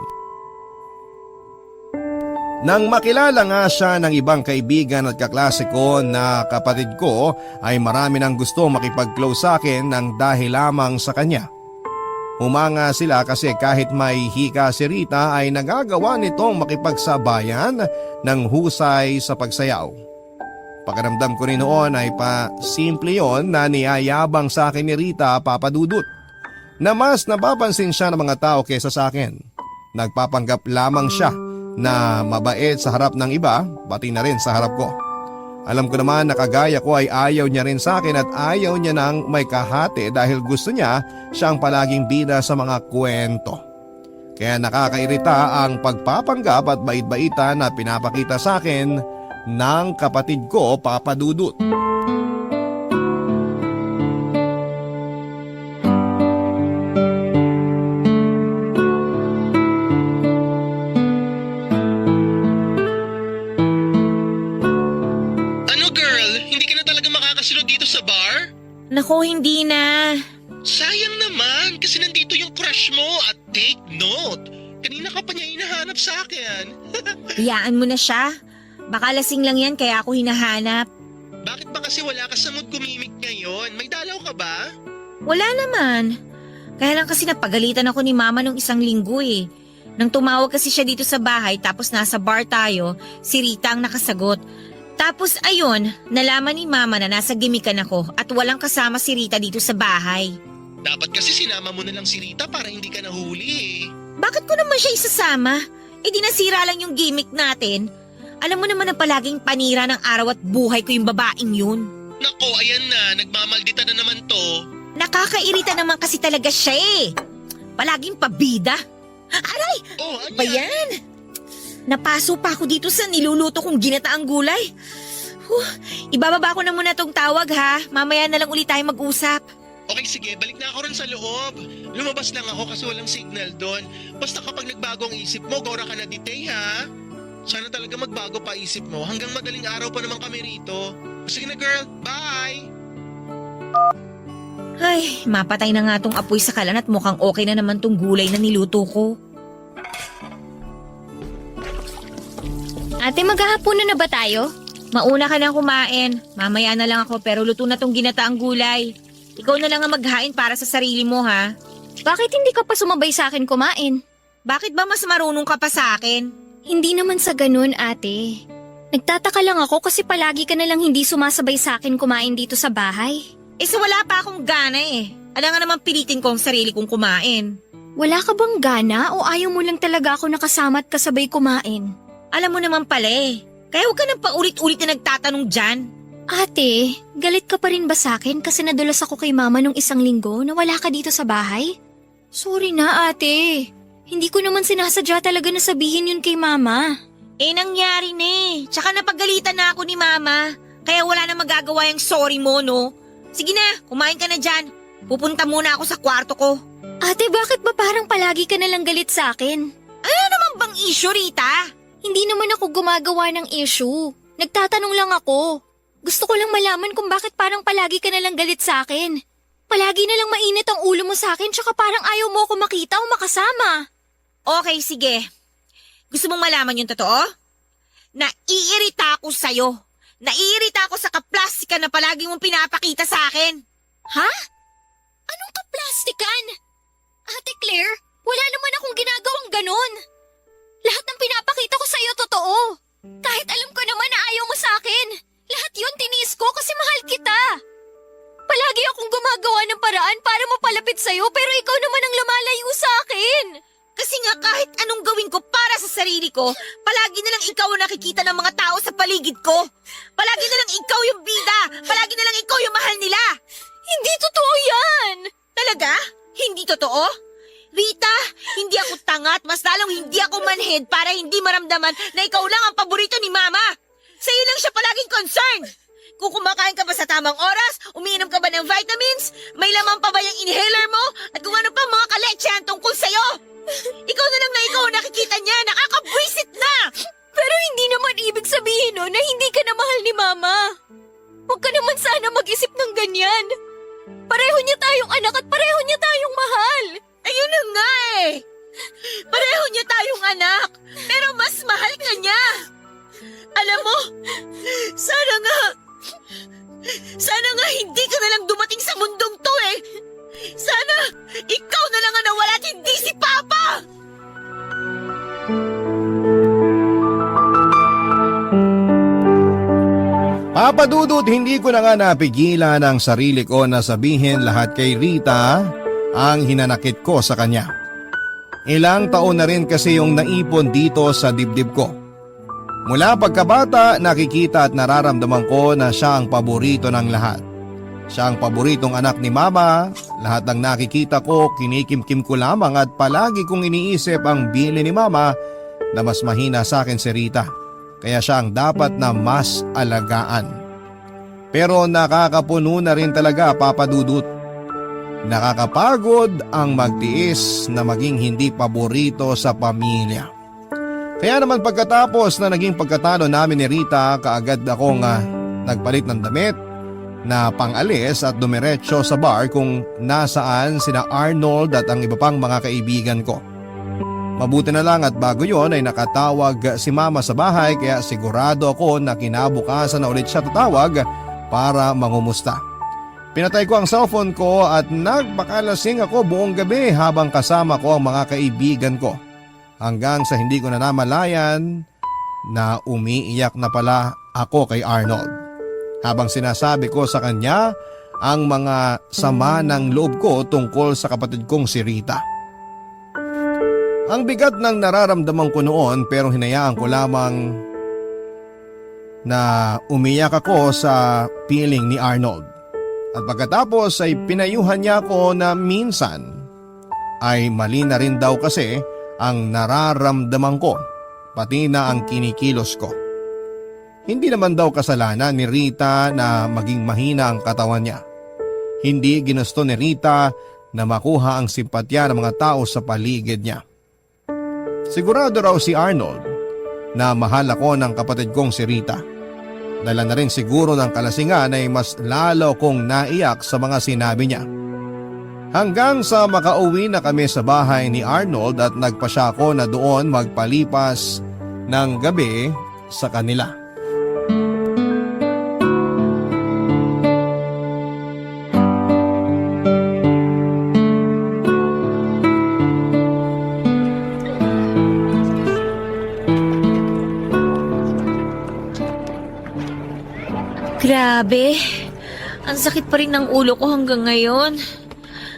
Nang makilala nga siya ng ibang kaibigan at kaklase ko na kapatid ko ay marami nang gusto makipag-close sa akin ng dahil lamang sa kanya. Humanga sila kasi kahit may hika si Rita ay nagagawa nitong makipagsabayan ng husay sa pagsayaw. Pakiramdam ko rin noon ay simple yon na niyayabang sa akin ni Rita, Papa Dudut, na mas napapansin siya ng mga tao kaysa sa akin. Nagpapanggap lamang siya na mabait sa harap ng iba, pati na rin sa harap ko. Alam ko naman na kagaya ko ay ayaw niya rin sa akin at ayaw niya nang may kahati dahil gusto niya siyang palaging bida sa mga kwento. Kaya nakakairita ang pagpapanggap at bait-baita na pinapakita sa akin ng kapatid ko, Papa Dudut. Naku, hindi na. Sayang naman kasi nandito yung crush mo at take note. Kanina ka pa niya hinahanap sa akin. Hayaan mo na siya. Baka lasing lang yan kaya ako hinahanap. Bakit ba kasi wala ka sa mood gumimik ngayon? May dalaw ka ba? Wala naman. Kaya lang kasi napagalitan ako ni Mama nung isang linggo eh. Nang tumawag kasi siya dito sa bahay tapos nasa bar tayo, si Rita ang nakasagot. Tapos ayun, nalaman ni Mama na nasa gimikan ako at walang kasama si Rita dito sa bahay. Dapat kasi sinama mo na lang si Rita para hindi ka nahuli eh. Bakit ko naman siya isasama? Eh di nasira lang yung gimmick natin. Alam mo naman na palaging panira ng araw at buhay ko yung babaeng yun. Nako, ayan na, nagmamaldita na naman to. Nakakairita naman kasi talaga siya eh. Palaging pabida. Aray! Oh, Ba yan? Napaso pa ako dito sa niluluto kong ginataang gulay. Ibababa ko na muna tong tawag ha. Mamaya na lang ulit tayo mag-usap. Okay, sige, balik na ako rin sa loob. Lumabas lang ako kasi walang signal doon. Basta kapag nagbago ang isip mo, gora ka na ditay ha. Sana talaga magbago pa isip mo. Hanggang madaling araw pa naman kami rito. Sige na girl, bye! Ay, mapatay na nga tong apoy sa kalan at mukhang okay na naman tong gulay na niluto ko. Ate, maghahapunan na ba tayo? Mauna ka nang kumain. Mamaya na lang ako pero luto na tong ginataang gulay. Ikaw na lang ang maghain para sa sarili mo ha. Bakit hindi ka pa sumabay sa akin kumain? Bakit ba mas marunong ka pa sa akin? Hindi naman sa ganun, ate. Nagtataka lang ako kasi palagi ka na lang hindi sumasabay sa akin kumain dito sa bahay. So wala pa akong gana eh. Alam nga naman pilitin ko ang sarili kong kumain. Wala ka bang gana o ayaw mo lang talaga ako nakasama at kasabay kumain? Alam mo naman pala eh. Kaya huwag ka nang paulit-ulit na nagtatanong dyan. Ate, galit ka pa rin ba sa akin kasi nadulas ako kay Mama nung isang linggo na wala ka dito sa bahay? Sorry na, ate. Hindi ko naman sinasadya talaga na sabihin yun kay Mama. Nangyari na eh. Tsaka napagalitan na ako ni Mama. Kaya wala na magagawa yung sorry mo, no? Sige na, kumain ka na dyan. Pupunta muna ako sa kwarto ko. Ate, bakit ba parang palagi ka nalang galit sa akin? Ano naman bang issue, Rita? Hindi naman ako gumagawa ng issue. Nagtatanong lang ako. Gusto ko lang malaman kung bakit parang palagi ka nalang galit sa akin. Palagi nalang mainit ang ulo mo sa akin tsaka parang ayaw mo ako makita o makasama. Okay, sige. Gusto mong malaman yung totoo? Naiirita ako sa'yo. Naiirita ako sa kaplastika na palagi mong pinapakita sa akin. Ha? Anong kaplastikan? Ate Claire, wala naman akong ginagawang ganun. Lahat ng pinapakita ko sa'yo totoo. Kahit alam ko naman na ayaw mo sa akin. Lahat yun tiniis ko kasi mahal kita. Palagi akong gumagawa ng paraan para mapalapit sa'yo pero ikaw naman ang lumalayo sa akin. Kasi nga kahit anong gawin ko para sa sarili ko, palagi na lang ikaw ang nakikita ng mga tao sa paligid ko. Palagi na lang ikaw yung bida. Palagi na lang ikaw yung mahal nila. Hindi totoo yan. Talaga? Hindi totoo? Rita, hindi ako tanga at mas lalong hindi ako manhead para hindi maramdaman na ikaw lang ang paborito ni Mama. Sa'yo lang siya palaging concerned. Kung kumakain ka ba sa tamang oras, umiinom ka ba ng vitamins, may laman pa ba yung inhaler mo, at kung ano pa mga kaletsehan tungkol sa'yo. Ikaw na lang na ikaw ang nakikita niya, nakakabwisit na! Pero hindi naman ibig sabihin no, na hindi ka na mahal ni Mama. Huwag ka naman sana mag-isip ng ganyan. Pareho niya tayong anak at pareho niya tayong mahal. Ayun na nga eh! Pareho niya tayong anak, pero mas mahal ka niya. Alam mo, sana nga hindi ka na lang dumating sa mundong to eh. Sana ikaw na lang ang nawala at hindi si Papa! Papa Dudut, hindi ko na nga napigilan ang sarili ko na sabihin lahat kay Rita ang hinanakit ko sa kanya. Ilang taon na rin kasi yung naipon dito sa dibdib ko. Mula pagkabata, nakikita at nararamdaman ko na siya ang paborito ng lahat. Siya ang paboritong anak ni Mama, lahat ng nakikita ko, kinikimkim ko lamang at palagi kong iniisip ang bili ni Mama na mas mahina sa akin si Rita. Kaya siya ang dapat na mas alagaan. Pero nakakapuno na rin talaga, Papa Dudut. Nakakapagod ang magtiis na maging hindi paborito sa pamilya. Kaya naman pagkatapos na naging pagkatalo namin ni Rita, kaagad akong nagpalit ng damit na pang-alis at dumiretso sa bar kung nasaan sina Arnold at ang iba pang mga kaibigan ko. Mabuti na lang at bago yon ay nakatawag si Mama sa bahay kaya sigurado ako na kinabukasan na ulit siya tatawag para mangumusta. Pinatay ko ang cellphone ko at nagpakalasing ako buong gabi habang kasama ko ang mga kaibigan ko. Hanggang sa hindi ko na namalayan na umiiyak na pala ako kay Arnold. Habang sinasabi ko sa kanya ang mga sama ng loob ko tungkol sa kapatid kong si Rita. Ang bigat ng nararamdaman ko noon pero hinayaan ko lamang na umiyak ako sa piling ni Arnold. At pagkatapos ay pinayuhan niya ako na minsan ay mali na rin daw kasi ang nararamdaman ko, pati na ang kinikilos ko. Hindi naman daw kasalanan ni Rita na maging mahina ang katawan niya. Hindi ginusto ni Rita na makuha ang simpatya ng mga tao sa paligid niya. Sigurado raw si Arnold na mahal ako ng kapatid kong si Rita. Dala na rin siguro ng kalasingan ay mas lalo kong naiyak sa mga sinabi niya. Hanggang sa makauwi na kami sa bahay ni Arnold at nagpasya ako na doon magpalipas ng gabi sa kanila. Grabe, ang sakit pa rin ng ulo ko hanggang ngayon.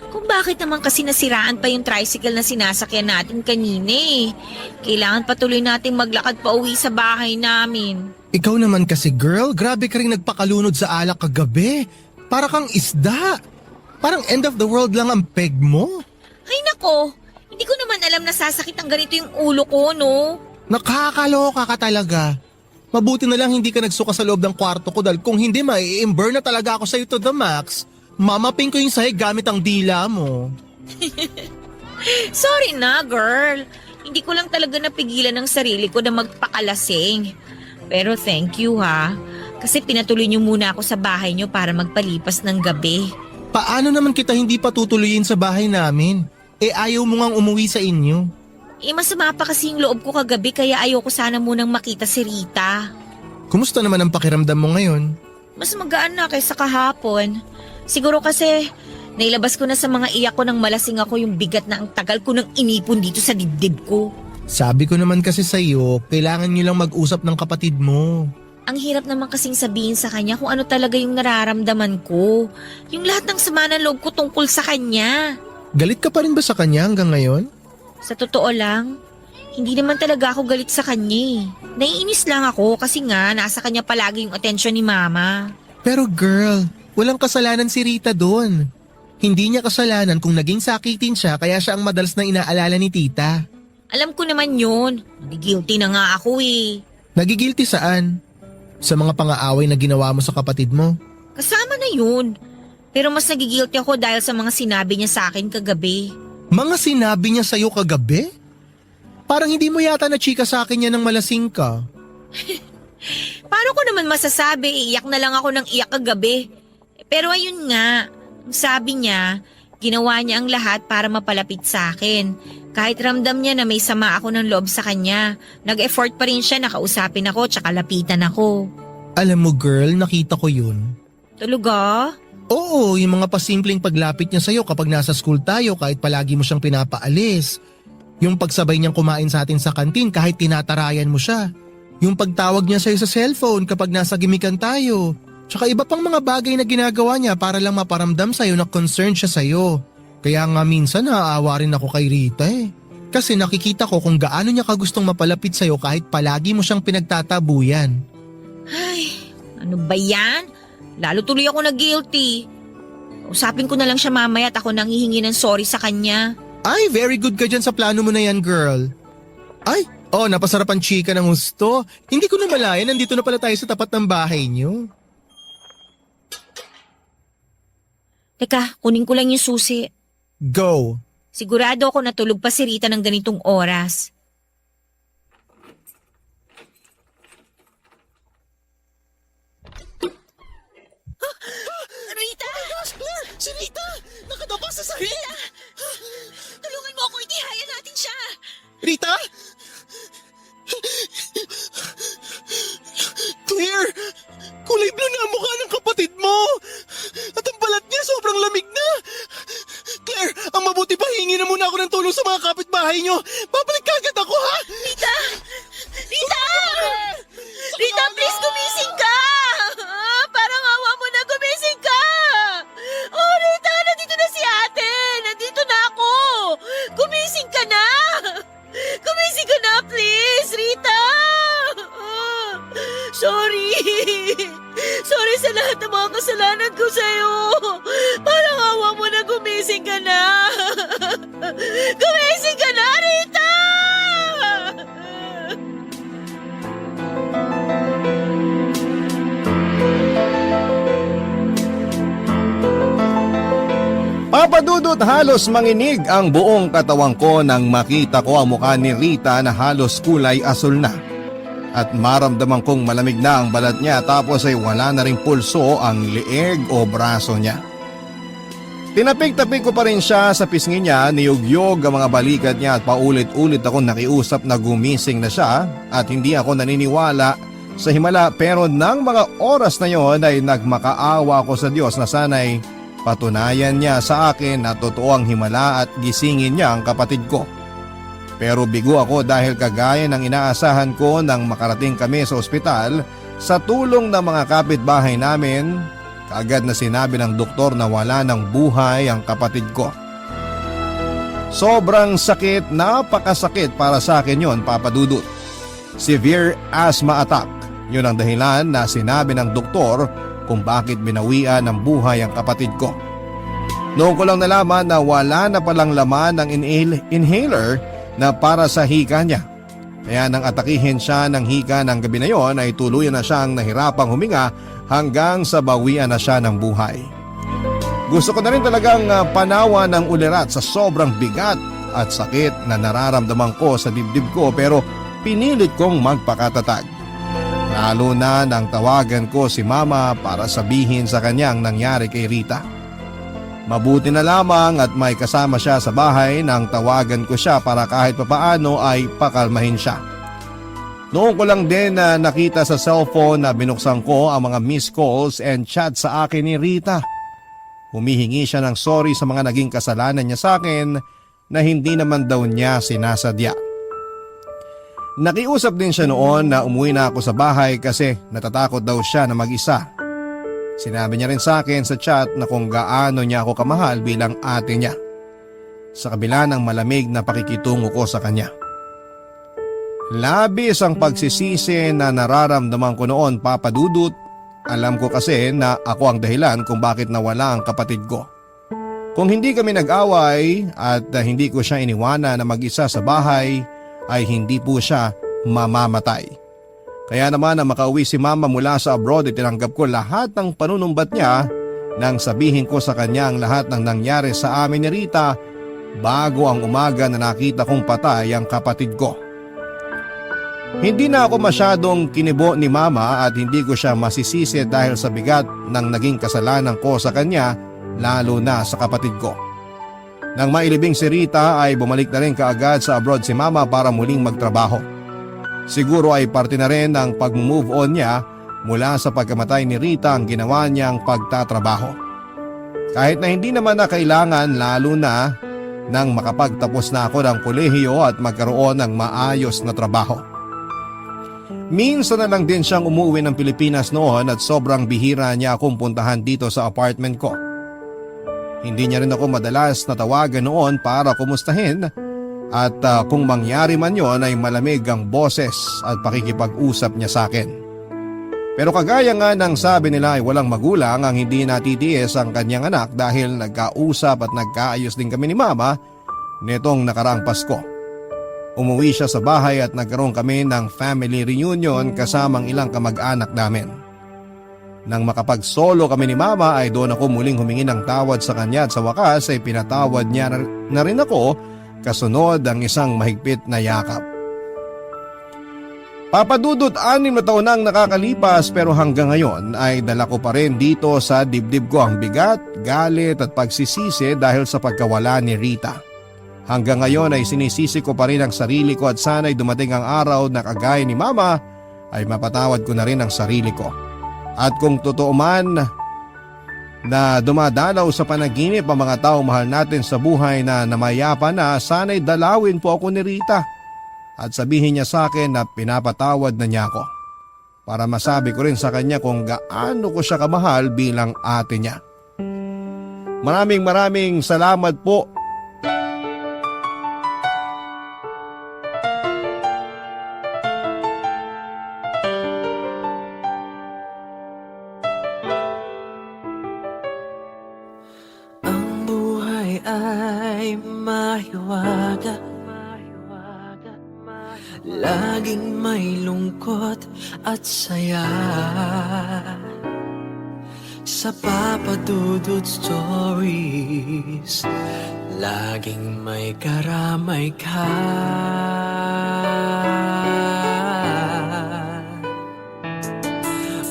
Kung bakit naman kasi nasiraan pa yung tricycle na sinasakyan natin kanina eh. Kailangan patuloy nating maglakad pa uwi sa bahay namin. Ikaw naman kasi girl, grabe ka rin nagpakalunod sa alak kagabi. Para kang isda. Parang end of the world lang ang peg mo. Ay nako, Hindi ko naman alam na sasakit ang ganito yung ulo ko, no? Nakakaloka ka talaga. Mabuti na lang hindi ka nagsuka sa loob ng kwarto ko dahil kung hindi mai-imburn na talaga ako sa'yo to the max. Mamapin ko yung sahig gamit ang dila mo. Sorry na, girl. Hindi ko lang talaga napigilan ng sarili ko na magpakalasing. Pero thank you ha. Kasi pinatuloy niyo muna ako sa bahay niyo para magpalipas ng gabi. Paano naman kita hindi patutuloyin sa bahay namin? Ayaw mo ngang umuwi sa inyo. Masama pa kasi yung loob ko kagabi kaya ayoko sana munang makita si Rita. Kumusta naman ang pakiramdam mo ngayon? Mas magaan na kaysa kahapon. Siguro kasi nailabas ko na sa mga iyak ko nang malasing ako yung bigat na ang tagal ko nang inipon dito sa dibdib ko. Sabi ko naman kasi sa'yo, kailangan nyo lang mag-usap ng kapatid mo. Ang hirap naman kasing sabihin sa kanya kung ano talaga yung nararamdaman ko. Yung lahat ng sama ng loob ko tungkol sa kanya. Galit ka pa rin ba sa kanya hanggang ngayon? Sa totoo lang, hindi naman talaga ako galit sa kanya eh. Naiinis lang ako kasi nga nasa kanya palagi yung atensyon ni Mama. Pero girl, walang kasalanan si Rita doon. Hindi niya kasalanan kung naging sakitin siya kaya siya ang madalas na inaalala ni tita. Alam ko naman yun. Nagigilty na nga ako eh. Nagigilty saan? Sa mga pang-aaway na ginawa mo sa kapatid mo? Kasama na yun. Pero mas nagigilty ako dahil sa mga sinabi niya sa akin kagabi. Mga sinabi niya sa'yo kagabi? Parang hindi mo yata na chika sa akin yan nang malasing ka. Paano ko naman masasabi? Iyak na lang ako ng iyak kagabi. Pero ayun nga, sabi niya, ginawa niya ang lahat para mapalapit sa akin. Kahit ramdam niya na may sama ako ng loob sa kanya, nag-effort pa rin siya na kausapin ako tsaka lapitan ako. Alam mo girl, nakita ko yun. Talaga? Oo, yung mga pasimpleng paglapit niya sa'yo kapag nasa school tayo kahit palagi mo siyang pinapaalis. Yung pagsabay niyang kumain sa atin sa kantin kahit tinatarayan mo siya. Yung pagtawag niya sa'yo sa cellphone kapag nasa gimikan tayo. Tsaka iba pang mga bagay na ginagawa niya para lang maparamdam sa'yo na concerned siya sa'yo. Kaya nga minsan naaawa rin ako kay Rita eh. Kasi nakikita ko kung gaano niya kagustong mapalapit sa'yo kahit palagi mo siyang pinagtatabuyan. Ay, ano ba yan? Lalo tuloy ako na guilty. Usapin ko na lang siya mamaya at ako nang hihingi ng sorry sa kanya. Ay, very good ka dyan sa plano mo na yan, girl. Ay, napasarap ang chika ng gusto. Hindi ko na malayan, nandito na pala tayo sa tapat ng bahay niyo. Teka, kunin ko lang yung susi. Go. Sigurado ako natulog pa si Rita ng ganitong oras. Rita! Si Rita! Nakadapa sa sahig! Tulungan mo ako, itihaya natin siya! Rita? Claire! Kulay blue na ang mukha ng kapatid mo! At ang balat niya sobrang lamig na! Claire, ang mabuti pa hingi na muna ako ng tulong sa mga kapitbahay niyo! Babalik kagad ako, ha? Rita! Rita! Rita, please gumising ka! Parang awa mo na, gumising ka! Oh, Rita, nandito na si ate! Nandito na ako! Gumising ka na! Gumising ka na, please! Rita! Sorry! Sorry sa lahat ng mga kasalanan ko sa'yo! Parang awa mo na, gumising ka na! Gumising ka na, Rita! Papadudot halos manginig ang buong katawan ko nang makita ko ang mukha ni Rita na halos kulay asul na. At maramdaman kong malamig na ang balat niya tapos ay wala na ring pulso ang lieg o braso niya. Tinapik-tapik ko pa rin siya sa pisngi niya, niyugyog ang mga balikat niya at paulit-ulit akong nakiusap na gumising na siya at hindi ako naniniwala sa himala pero nang mga oras na yon ay nagmakaawa ako sa Diyos na sana'y patunayan niya sa akin na totoo ang himala at gisingin niya ang kapatid ko. Pero bigo ako dahil kagaya ng inaasahan ko nang makarating kami sa ospital, sa tulong ng mga kapitbahay namin, kaagad na sinabi ng doktor na wala ng buhay ang kapatid ko. Sobrang sakit, napakasakit para sa akin yon, Papa Dudut. Severe asthma attack, yun ang dahilan na sinabi ng doktor kung bakit binawian ng buhay ang kapatid ko. Noon ko lang nalaman na wala na palang laman ng inhaler na para sa hika niya. Kaya nang atakihin siya ng hika ng gabi na yon ay tuluyan na siyang nahirapang huminga hanggang sa bawian na siya ng buhay. Gusto ko na rin talagang panawa ng ulirat sa sobrang bigat at sakit na nararamdaman ko sa dibdib ko, pero pinilit kong magpakatatag. Lalo na nang tawagan ko si Mama para sabihin sa kanyang nangyari kay Rita. Mabuti na lamang at may kasama siya sa bahay nang tawagan ko siya para kahit papaano ay pakalmahin siya. Noon ko lang din na nakita sa cellphone na binuksan ko ang mga missed calls and chat sa akin ni Rita. Humihingi siya ng sorry sa mga naging kasalanan niya sa akin na hindi naman daw niya sinasadya. Nakiusap din siya noon na umuwi na ako sa bahay kasi natatakot daw siya na mag-isa. Sinabi niya rin sa akin sa chat na kung gaano niya ako kamahal bilang ate niya, sa kabila ng malamig na pakikitungo ko sa kanya. Labis ang pagsisisi na nararamdaman ko noon, Papa Dudut. Alam ko kasi na ako ang dahilan kung bakit nawala ang kapatid ko. Kung hindi kami nag-away at hindi ko siya iniwana na mag-isa sa bahay, ay hindi po siya mamamatay. Kaya naman na makauwi si Mama mula sa abroad ay tinanggap ko lahat ng panunumbat niya nang sabihin ko sa kanya ang lahat ng nangyari sa amin ni Rita bago ang umaga na nakita kong patay ang kapatid ko. Hindi na ako masyadong kinibo ni Mama at hindi ko siya masisisi dahil sa bigat ng naging kasalanan ko sa kanya, lalo na sa kapatid ko. Nang mailibing si Rita ay bumalik na rin kaagad sa abroad si Mama para muling magtrabaho. Siguro ay parte na rin ng pag-move on niya mula sa pagkamatay ni Rita ang ginawa niyang pagtatrabaho. Kahit na hindi naman na kailangan, lalo na nang makapagtapos na ako ng kolehiyo at magkaroon ng maayos na trabaho. Minsan na lang din siyang umuwi ng Pilipinas noon at sobrang bihira niya akong puntahan dito sa apartment ko. Hindi niya rin ako madalas natawagan noon para kumustahin at kung mangyari man yon ay malamig ang boses at pakikipag-usap niya sa akin. Pero kagaya nga ng sabi nila ay walang magulang ang hindi natitiis ang kanyang anak dahil nagkausap at nagkaayos din kami ni Mama nitong nakaraang Pasko. Umuwi siya sa bahay at nagkaroon kami ng family reunion kasamang ilang kamag-anak namin. Nang makapag-solo kami ni Mama ay doon ako muling humingi ng tawad sa kanya at sa wakas ay pinatawad niya na rin ako kasunod ang isang mahigpit na yakap. Papa Dudut, 6 na taon nang nakakalipas pero hanggang ngayon ay dala ko pa rin dito sa dibdib ko ang bigat, galit at pagsisisi dahil sa pagkawala ni Rita. Hanggang ngayon ay sinisisi ko pa rin ang sarili ko at sana'y dumating ang araw na kagaya ni Mama ay mapatawad ko na rin ang sarili ko. At kung totoo man na dumadalaw sa panaginip ang mga tao mahal natin sa buhay na namayapa na, sana'y dalawin po ako ni Rita at sabihin niya sa akin na pinapatawad na niya ako para masabi ko rin sa kanya kung gaano ko siya kamahal bilang ate niya. Maraming salamat po. Ay mahiwaga, laging may lungkot at saya. Sa Papa Dudut Stories, laging may karamay ka.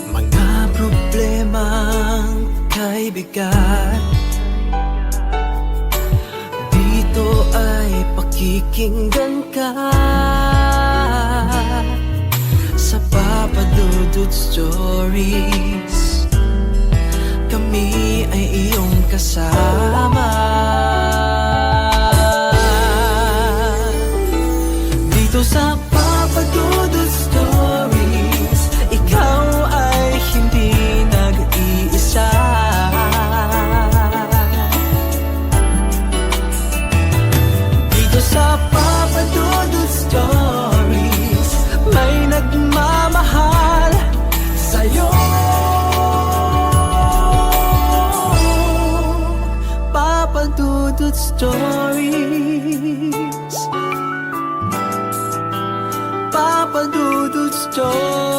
Mga problemang kaibigan, ito ay pakikinggan ka. Sa Papa Dudut Stories, kami ay iyong kasama. Dito sa Papa Dudut Stories, ikaw ay hindi nag-iisa. Sa Papa Dudut Stories, may nagmamahal sa'yo. Papa Dudut Stories.